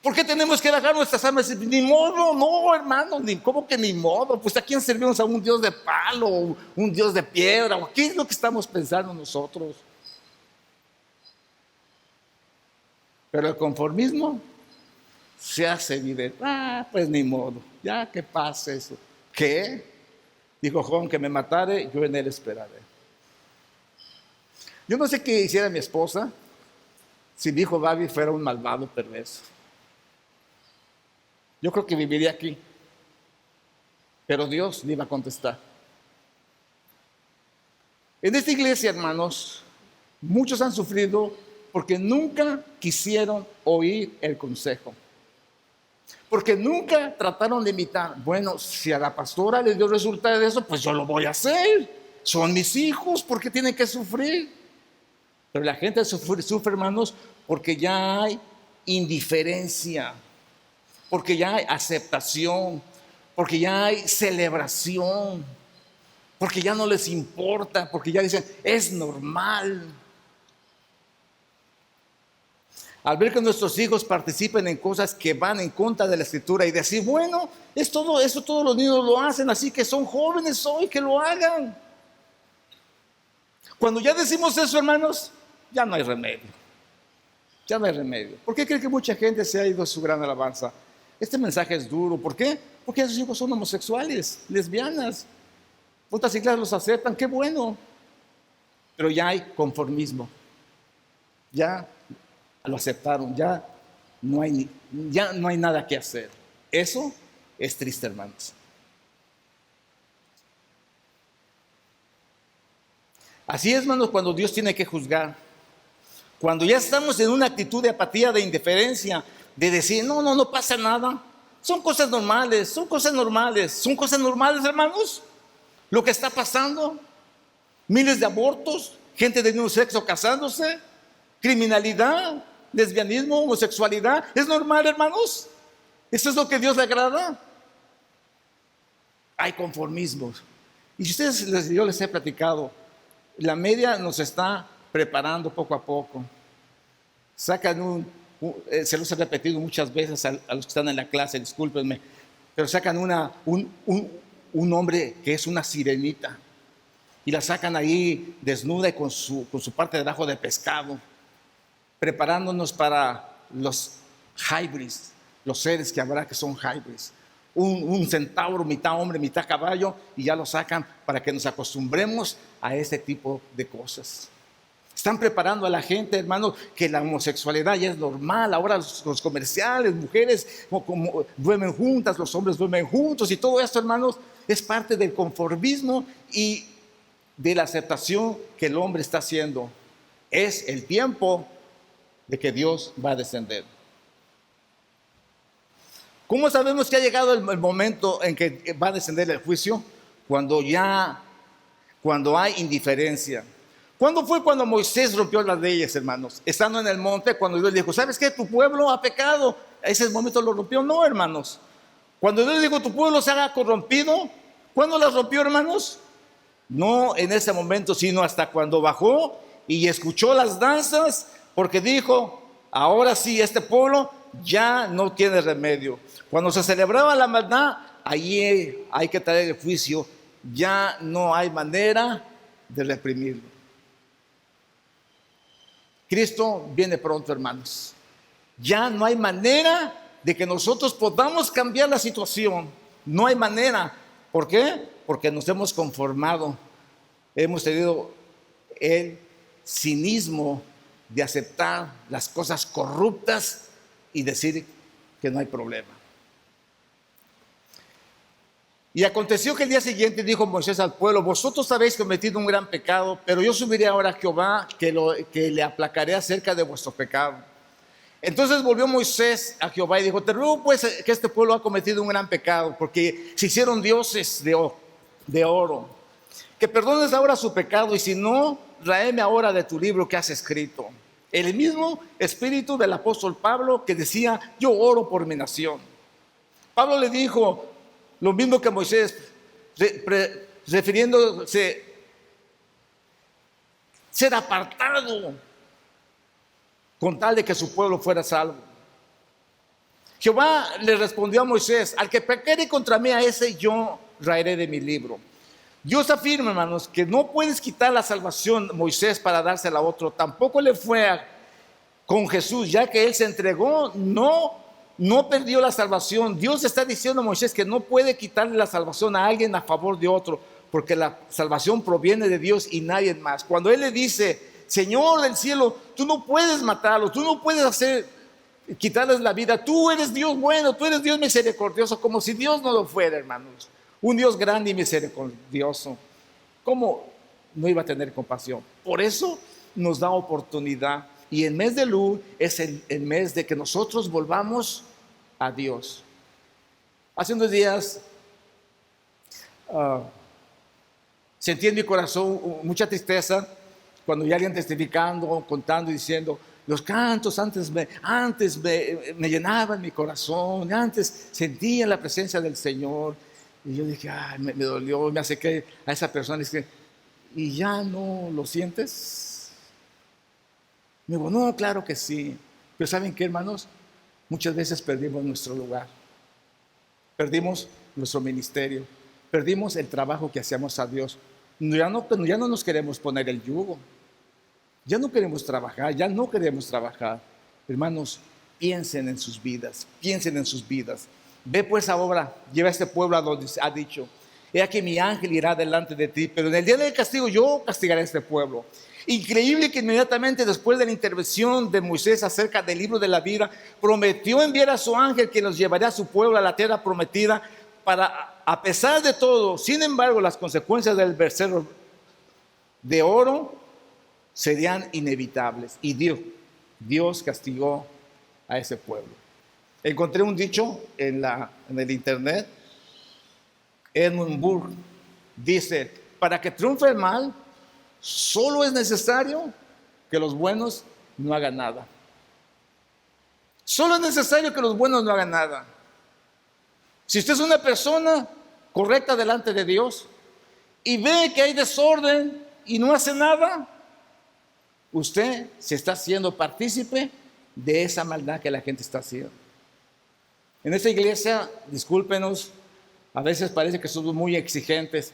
¿Por qué tenemos que dejar nuestras almas? Ni modo, no, hermano, ¿cómo que ni modo? Pues ¿a quién servimos? ¿A un Dios de palo? ¿Un Dios de piedra? ¿Qué es lo que estamos pensando nosotros? Pero el conformismo se hace evidente. Pues ni modo, ya que pase eso. ¿Qué? Dijo Juan: que me matare, yo en él esperaré. Yo no sé qué hiciera mi esposa si mi hijo David fuera un malvado perverso. Yo creo que viviría aquí. Pero Dios le iba a contestar. En esta iglesia, hermanos, muchos han sufrido porque nunca quisieron oír el consejo. Porque nunca trataron de imitar. Bueno, si a la pastora le dio resultado de eso, pues yo lo voy a hacer. Son mis hijos, ¿por qué tienen que sufrir? Pero la gente sufre, hermanos, porque ya hay indiferencia, porque ya hay aceptación, porque ya hay celebración, porque ya no les importa, porque ya dicen: es normal. Al ver que nuestros hijos participen en cosas que van en contra de la Escritura y decir: bueno, eso todos los niños lo hacen, así que son jóvenes hoy, que lo hagan. Cuando ya decimos eso, hermanos, ya no hay remedio. Ya no hay remedio. ¿Por qué creen que mucha gente se ha ido a su gran alabanza? Este mensaje es duro. ¿Por qué? Porque esos hijos son homosexuales, lesbianas. Otras iglesias los aceptan, qué bueno. Pero ya hay conformismo. Ya lo aceptaron, ya no hay nada que hacer. Eso es triste, hermanos. Así es, hermanos, cuando Dios tiene que juzgar. Cuando ya estamos en una actitud de apatía, de indiferencia, de decir: no pasa nada. Son cosas normales, son cosas normales, hermanos. Lo que está pasando, miles de abortos, gente de mismo sexo casándose, criminalidad, lesbianismo, homosexualidad, ¿es normal, hermanos? ¿Eso es lo que a Dios le agrada? Hay conformismos. Y si yo les he platicado, la media nos está preparando poco a poco. Sacan se los he repetido muchas veces a los que están en la clase, discúlpenme, pero sacan un hombre que es una sirenita y la sacan ahí desnuda y con su parte de abajo de pescado, preparándonos para los hybrids, los seres que habrá que son hybrids. Un centauro, mitad hombre, mitad caballo, y ya lo sacan para que nos acostumbremos a este tipo de cosas. Están preparando a la gente, hermanos, que la homosexualidad ya es normal. Ahora los comerciales, mujeres como duermen juntas, los hombres duermen juntos, y todo esto, hermanos, es parte del conformismo y de la aceptación que el hombre está haciendo. Es el tiempo de que Dios va a descender. ¿Cómo sabemos que ha llegado el momento en que va a descender el juicio? Cuando hay indiferencia. ¿Cuándo fue cuando Moisés rompió las leyes, hermanos? Estando en el monte, cuando Dios dijo, ¿sabes qué? Tu pueblo ha pecado. Ese momento lo rompió. No, hermanos. Cuando Dios dijo, tu pueblo se ha corrompido, ¿cuándo las rompió, hermanos? No en ese momento, sino hasta cuando bajó y escuchó las danzas, porque dijo, ahora sí, este pueblo ya no tiene remedio. Cuando se celebraba la maldad, allí hay que traer el juicio. Ya no hay manera de reprimirlo. Cristo viene pronto, hermanos. Ya no hay manera de que nosotros podamos cambiar la situación. No hay manera. ¿Por qué? Porque nos hemos conformado. Hemos tenido el cinismo de aceptar las cosas corruptas y decir que no hay problema. Y aconteció que el día siguiente dijo Moisés al pueblo, vosotros habéis cometido un gran pecado, pero yo subiré ahora a Jehová, que le aplacaré acerca de vuestro pecado. Entonces volvió Moisés a Jehová y dijo, te ruego pues que este pueblo ha cometido un gran pecado, porque se hicieron dioses de oro. Que perdones ahora su pecado, y si no, tráeme ahora de tu libro que has escrito. El mismo espíritu del apóstol Pablo que decía, yo oro por mi nación. Pablo le dijo lo mismo que Moisés, refiriéndose ser apartado con tal de que su pueblo fuera salvo. Jehová le respondió a Moisés, al que pecare contra mí, a ese yo raeré de mi libro. Dios afirma, hermanos, que no puedes quitar la salvación, Moisés, para dársela a otro. Tampoco le fue con Jesús, ya que él se entregó, no perdió la salvación. Dios está diciendo a Moisés que no puede quitarle la salvación a alguien a favor de otro, porque la salvación proviene de Dios y nadie más. Cuando él le dice, Señor del cielo, tú no puedes matarlos, tú no puedes quitarles la vida, tú eres Dios bueno, tú eres Dios misericordioso, como si Dios no lo fuera, hermanos. Un Dios grande y misericordioso, ¿cómo no iba a tener compasión? Por eso nos da oportunidad. Y el mes de Lul es el mes de que nosotros volvamos a Dios. Hace unos días sentí en mi corazón mucha tristeza cuando vi a alguien testificando, contando y diciendo, los cantos antes me llenaban mi corazón, antes sentía la presencia del Señor. Y yo dije, ay, me dolió, me acerqué a esa persona y dije, ¿y ya no lo sientes? Me dijo, no, claro que sí. Pero ¿saben qué, hermanos? Muchas veces perdimos nuestro lugar, perdimos nuestro ministerio, perdimos el trabajo que hacíamos a Dios. Ya no nos queremos poner el yugo, ya no queremos trabajar, Hermanos, piensen en sus vidas, Ve pues ahora, lleva a este pueblo a donde ha dicho, he aquí mi ángel irá delante de ti, pero en el día del castigo yo castigaré a este pueblo. Increíble que inmediatamente después de la intervención de Moisés acerca del libro de la vida, prometió enviar a su ángel que nos llevaría a su pueblo a la tierra prometida para, a pesar de todo, sin embargo, las consecuencias del becerro de oro serían inevitables. Y Dios castigó a ese pueblo. Encontré un dicho en el internet. Edmund Burke dice, para que triunfe el mal, solo es necesario que los buenos no hagan nada. Solo es necesario que los buenos no hagan nada. Si usted es una persona correcta delante de Dios y ve que hay desorden y no hace nada, usted se está haciendo partícipe de esa maldad que la gente está haciendo. En esta iglesia, discúlpenos, a veces parece que somos muy exigentes,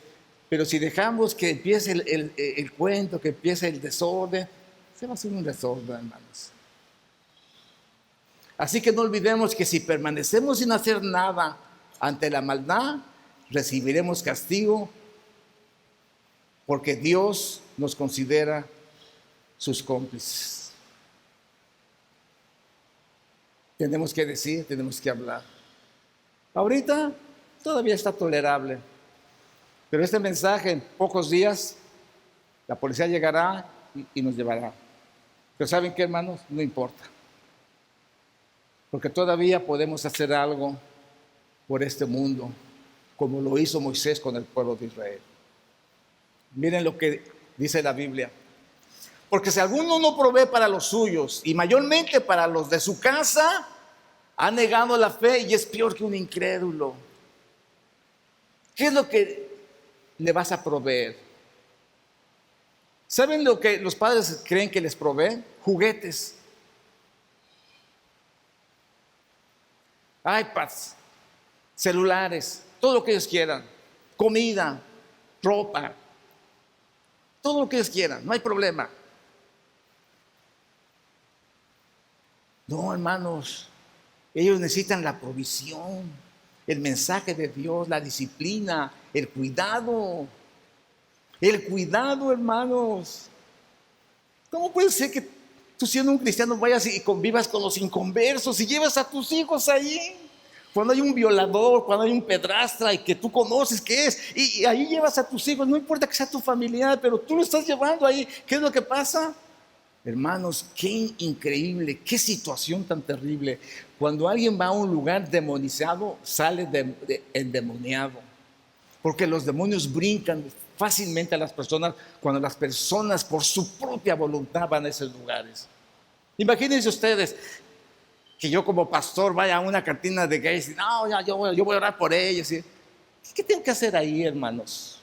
pero si dejamos que empiece el cuento, que empiece el desorden, se va a hacer un desorden, hermanos. Así que no olvidemos que si permanecemos sin hacer nada ante la maldad, recibiremos castigo, porque Dios nos considera sus cómplices. Tenemos que decir, tenemos que hablar. Ahorita todavía está tolerable, pero este mensaje en pocos días la policía llegará y nos llevará. Pero ¿saben qué, hermanos? No importa, porque todavía podemos hacer algo por este mundo, como lo hizo Moisés con el pueblo de Israel. Miren lo que dice la Biblia. Porque si alguno no provee para los suyos, y mayormente para los de su casa, ha negado la fe y es peor que un incrédulo. ¿Qué es lo que le vas a proveer? ¿Saben lo que los padres creen que les proveen? Juguetes, iPads, celulares, todo lo que ellos quieran, comida, ropa, todo lo que ellos quieran, no hay problema. No, hermanos, ellos necesitan la provisión, el mensaje de Dios, la disciplina, el cuidado. El cuidado, hermanos. ¿Cómo puede ser que tú, siendo un cristiano, vayas y convivas con los inconversos y llevas a tus hijos ahí? Cuando hay un violador, cuando hay un pedrastra y que tú conoces qué es, y ahí llevas a tus hijos, no importa que sea tu familiar, pero tú lo estás llevando ahí. ¿Qué es lo que pasa? Hermanos, qué increíble, qué situación tan terrible. Cuando alguien va a un lugar demonizado, sale endemoniado. Porque los demonios brincan fácilmente a las personas cuando las personas por su propia voluntad van a esos lugares. Imagínense ustedes que yo como pastor vaya a una cantina de gays y no, ya, yo voy a orar por ellos. ¿Qué tengo que hacer ahí, hermanos?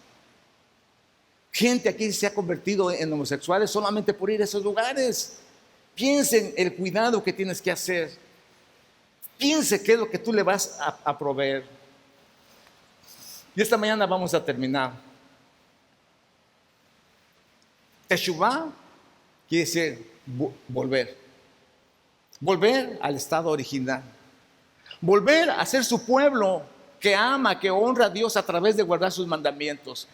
Gente aquí se ha convertido en homosexuales solamente por ir a esos lugares. Piensen el cuidado que tienes que hacer. Piense qué es lo que tú le vas a proveer. Y esta mañana vamos a terminar. Teshuvah quiere decir volver. Volver al estado original. Volver a ser su pueblo que ama, que honra a Dios a través de guardar sus mandamientos.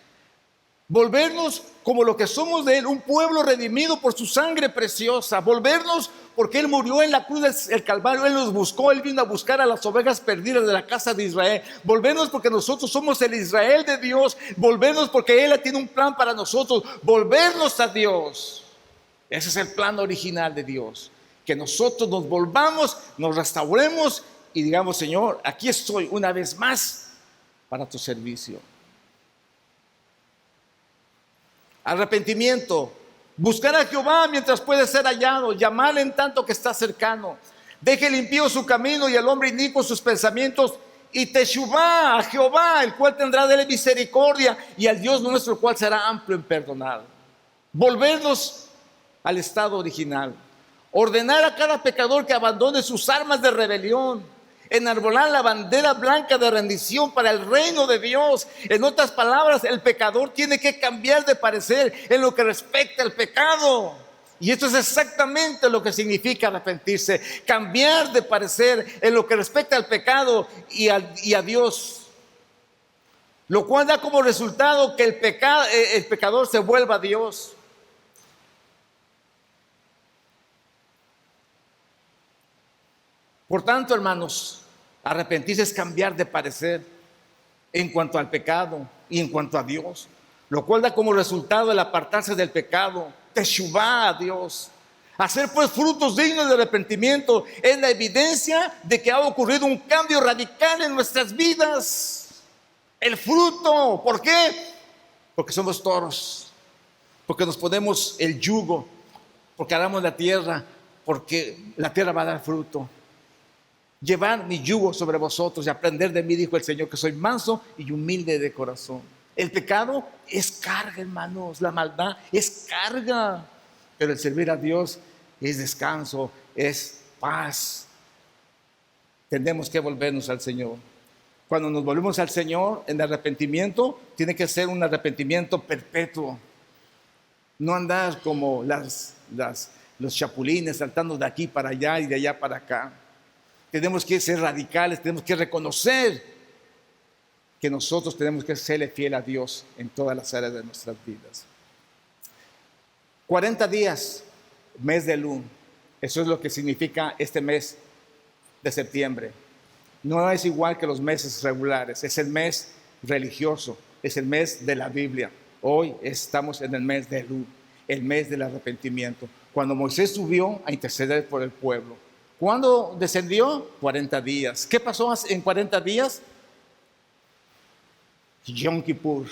Volvernos como lo que somos de Él, un pueblo redimido por su sangre preciosa. Volvernos porque Él murió en la cruz del Calvario. Él nos buscó, Él vino a buscar a las ovejas perdidas de la casa de Israel. Volvernos porque nosotros somos el Israel de Dios. Volvernos porque Él tiene un plan para nosotros. Volvernos a Dios. Ese es el plan original de Dios. Que nosotros nos volvamos, nos restauremos y digamos: Señor, aquí estoy una vez más para tu servicio. Arrepentimiento, buscar a Jehová mientras puede ser hallado, llamarle en tanto que está cercano. Deje el impío su camino y el hombre inicuo sus pensamientos, y teshuvah a Jehová, el cual tendrá de él misericordia, y al Dios nuestro, el cual será amplio en perdonar. Volvernos al estado original. Ordenar a cada pecador que abandone sus armas de rebelión. Enarbolar la bandera blanca de rendición para el reino de Dios. En otras palabras, el pecador tiene que cambiar de parecer en lo que respecta al pecado. Y esto es exactamente lo que significa arrepentirse: cambiar de parecer en lo que respecta al pecado y a Dios. Lo cual da como resultado que el pecador se vuelva a Dios. Por tanto, hermanos, arrepentirse es cambiar de parecer en cuanto al pecado y en cuanto a Dios, lo cual da como resultado el apartarse del pecado, teshuvah a Dios. Hacer pues frutos dignos de arrepentimiento es la evidencia de que ha ocurrido un cambio radical en nuestras vidas. El fruto, ¿por qué? Porque somos toros, porque nos ponemos el yugo, porque aramos la tierra, porque la tierra va a dar fruto. Llevar mi yugo sobre vosotros y aprender de mí, dijo el Señor, que soy manso y humilde de corazón. El pecado es carga, hermanos. La maldad es carga. Pero el servir a Dios es descanso, es paz. Tenemos que volvernos al Señor. Cuando nos volvemos al Señor en arrepentimiento, tiene que ser un arrepentimiento perpetuo. No andar como los chapulines saltando de aquí para allá y de allá para acá. Tenemos que ser radicales, tenemos que reconocer que nosotros tenemos que serle fiel a Dios en todas las áreas de nuestras vidas. 40 días, mes de Elul. Eso es lo que significa este mes de septiembre. No es igual que los meses regulares, es el mes religioso, es el mes de la Biblia. Hoy estamos en el mes de Elul, el mes del arrepentimiento. Cuando Moisés subió a interceder por el pueblo. ¿Cuándo descendió? 40 días. ¿Qué pasó en 40 días? Yom Kippur,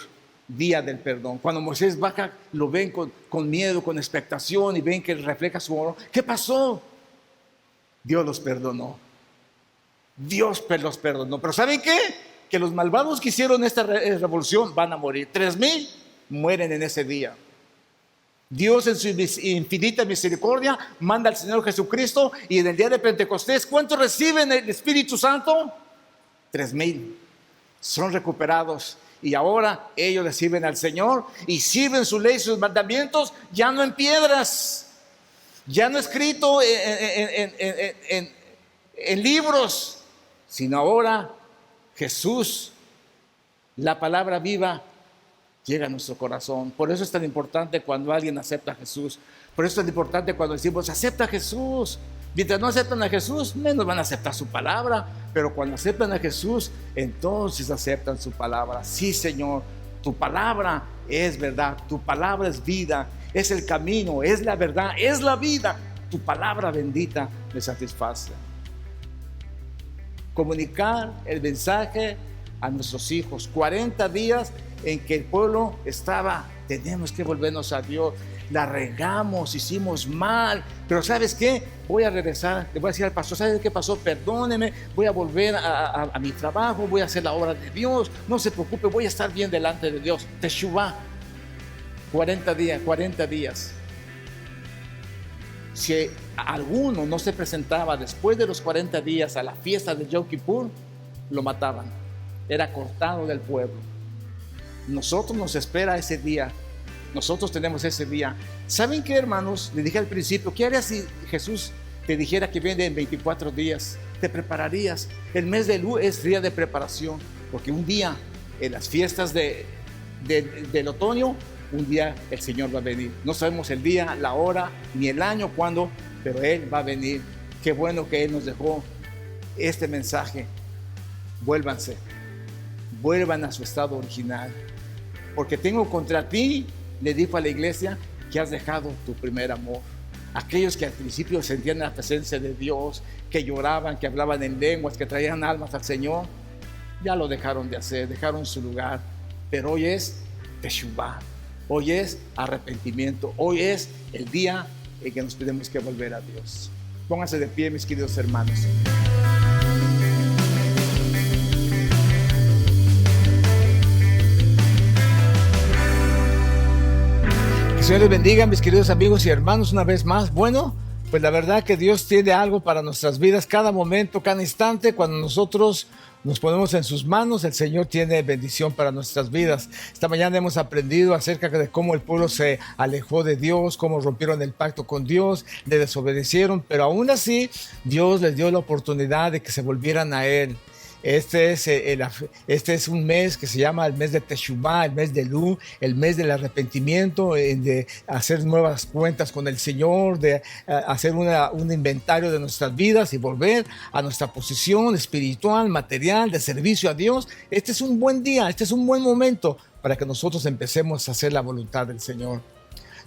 día del perdón. Cuando Moisés baja, lo ven con miedo, con expectación y ven que refleja su oro. ¿Qué pasó? Dios los perdonó. Dios los perdonó. Pero ¿saben qué? Que los malvados que hicieron esta revolución van a morir. 3,000 mueren en ese día. Dios en su infinita misericordia manda al Señor Jesucristo y en el día de Pentecostés, ¿cuántos reciben el Espíritu Santo? 3,000. Son recuperados y ahora ellos reciben al Señor y sirven su ley, sus mandamientos, ya no en piedras, ya no escrito en libros, sino ahora Jesús, la palabra viva, llega a nuestro corazón. Por eso es tan importante cuando alguien acepta a Jesús. Por eso es tan importante cuando decimos, acepta a Jesús. Mientras no aceptan a Jesús, menos van a aceptar su palabra. Pero cuando aceptan a Jesús, entonces aceptan su palabra. Sí, Señor, tu palabra es verdad, tu palabra es vida, es el camino, es la verdad, es la vida. Tu palabra bendita me satisface. Comunicar el mensaje a nuestros hijos. 40 días en que el pueblo estaba, tenemos que volvernos a Dios. La regamos, hicimos mal, pero ¿sabes qué? Voy a regresar, le voy a decir al pastor, ¿sabes qué pasó? Perdóneme, voy a volver a mi trabajo, voy a hacer la obra de Dios, no se preocupe, voy a estar bien delante de Dios. Teshuvá, 40 días. Si alguno no se presentaba después de los 40 días a la fiesta de Yom Kippur, lo mataban, era cortado del pueblo. Nosotros nos espera ese día. Nosotros tenemos ese día. ¿Saben qué, hermanos? Le dije al principio, ¿qué harías si Jesús te dijera que viene en 24 días? Te prepararías. El mes de Elul es día de preparación, porque un día en las fiestas del otoño, un día el Señor va a venir. No sabemos el día, la hora, ni el año, cuándo, pero Él va a venir. Qué bueno que Él nos dejó este mensaje. Vuélvanse, vuelvan a su estado original, porque tengo contra ti, le dijo a la iglesia, que has dejado tu primer amor. Aquellos que al principio sentían la presencia de Dios, que lloraban, que hablaban en lenguas, que traían almas al Señor, ya lo dejaron de hacer, dejaron su lugar. Pero hoy es Teshuvá, hoy es arrepentimiento, hoy es el día en que nos tenemos que volver a Dios. Pónganse de pie, mis queridos hermanos. Que Señor les bendiga, mis queridos amigos y hermanos, una vez más. Bueno, pues la verdad que Dios tiene algo para nuestras vidas, cada momento, cada instante. Cuando nosotros nos ponemos en sus manos, el Señor tiene bendición para nuestras vidas. Esta mañana hemos aprendido acerca de cómo el pueblo se alejó de Dios, cómo rompieron el pacto con Dios, le desobedecieron, pero aún así Dios les dio la oportunidad de que se volvieran a Él. Este es un mes que se llama el mes de Teshuvá, el mes de Elul, el mes del arrepentimiento, de hacer nuevas cuentas con el Señor, de hacer un inventario de nuestras vidas y volver a nuestra posición espiritual, material, de servicio a Dios. Este es un buen día, este es un buen momento para que nosotros empecemos a hacer la voluntad del Señor.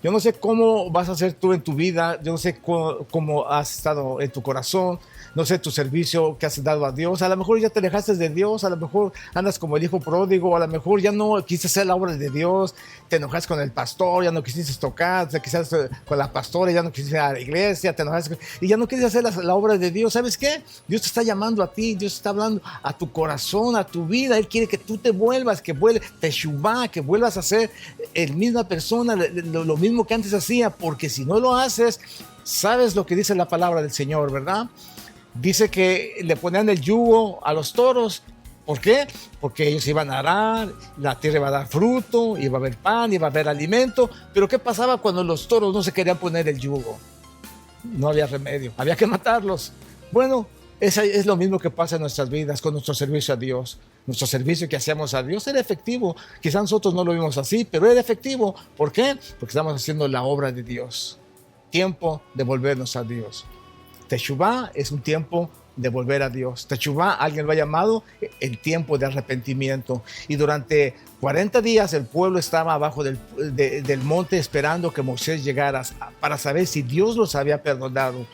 Yo no sé cómo vas a hacer tú en tu vida, yo no sé cómo has estado en tu corazón, no sé, tu servicio que has dado a Dios. A lo mejor ya te alejaste de Dios, a lo mejor andas como el hijo pródigo, a lo mejor ya no quisiste hacer la obra de Dios, te enojas con el pastor, ya no quisiste tocar, te quisiste con la pastora, ya no quisiste ir a la iglesia, te enojaste y ya no quieres hacer la obra de Dios. ¿Sabes qué? Dios te está llamando a ti, Dios está hablando a tu corazón, a tu vida. Él quiere que tú te vuelvas, que teshuvá, que vuelvas a ser el misma persona, lo mismo que antes hacía, porque si no lo haces, sabes lo que dice la palabra del Señor, ¿verdad? Dice que le ponían el yugo a los toros. ¿Por qué? Porque ellos iban a arar, la tierra iba a dar fruto, iba a haber pan, iba a haber alimento. Pero ¿qué pasaba cuando los toros no se querían poner el yugo? No había remedio, había que matarlos. Bueno, es lo mismo que pasa en nuestras vidas con nuestro servicio a Dios. Nuestro servicio que hacíamos a Dios era efectivo. Quizás nosotros no lo vimos así, pero era efectivo. ¿Por qué? Porque estamos haciendo la obra de Dios. Tiempo de volvernos a Dios. Teshuvá es un tiempo de volver a Dios. Teshuvá, alguien lo ha llamado el tiempo de arrepentimiento. Y durante 40 días el pueblo estaba abajo del monte esperando que Moisés llegara para saber si Dios los había perdonado.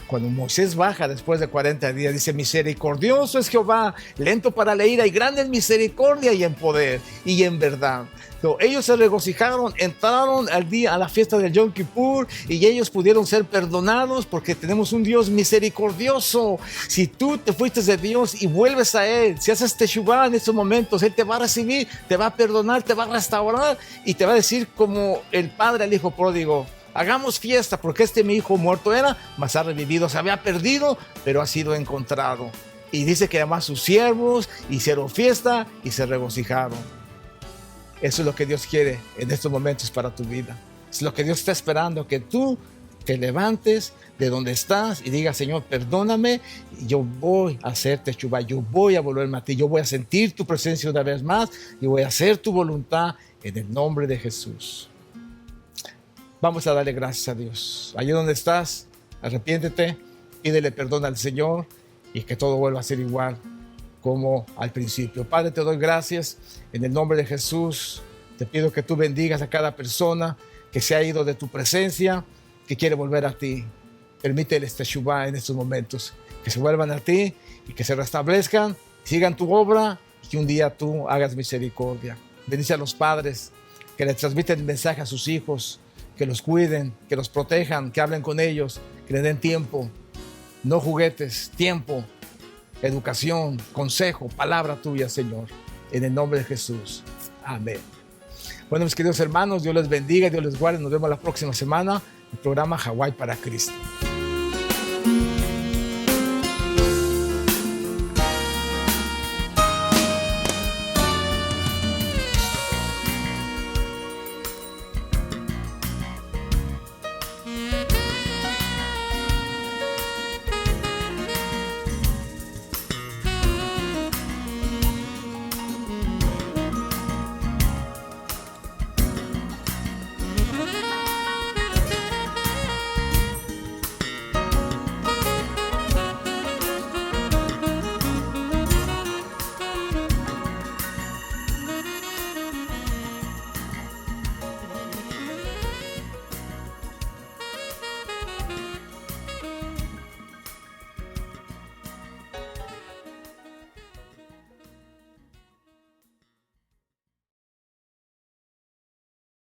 Cuando Moisés baja después de 40 días, dice: misericordioso es Jehová, lento para la ira y grande en misericordia y en poder y en verdad. Ellos se regocijaron, entraron a la fiesta del Yom Kippur, y ellos pudieron ser perdonados porque tenemos un Dios misericordioso. Si tú te fuiste de Dios y vuelves a Él, si haces teshuvá en estos momentos, Él te va a recibir, te va a perdonar, te va a restaurar y te va a decir como el padre al hijo pródigo: hagamos fiesta porque mi hijo muerto era, mas ha revivido, se había perdido, pero ha sido encontrado. Y dice que llamó a sus siervos, hicieron fiesta y se regocijaron. Eso es lo que Dios quiere en estos momentos para tu vida. Es lo que Dios está esperando, que tú te levantes de donde estás y digas: Señor, perdóname, yo voy a hacer teshuvá, yo voy a volverme a ti, yo voy a sentir tu presencia una vez más y voy a hacer tu voluntad en el nombre de Jesús. Vamos a darle gracias a Dios. Allí donde estás, arrepiéntete, pídele perdón al Señor y que todo vuelva a ser igual como al principio. Padre, te doy gracias en el nombre de Jesús. Te pido que tú bendigas a cada persona que se ha ido de tu presencia, que quiere volver a ti. Permíteles teshuvá en estos momentos, que se vuelvan a ti y que se restablezcan, sigan tu obra y que un día tú hagas misericordia. Bendice a los padres que le transmiten el mensaje a sus hijos, que los cuiden, que los protejan, que hablen con ellos, que le den tiempo, no juguetes, tiempo, educación, consejo, palabra tuya, Señor, en el nombre de Jesús. Amén. Bueno, mis queridos hermanos, Dios les bendiga, Dios les guarde. Nos vemos la próxima semana en el programa Hawái para Cristo.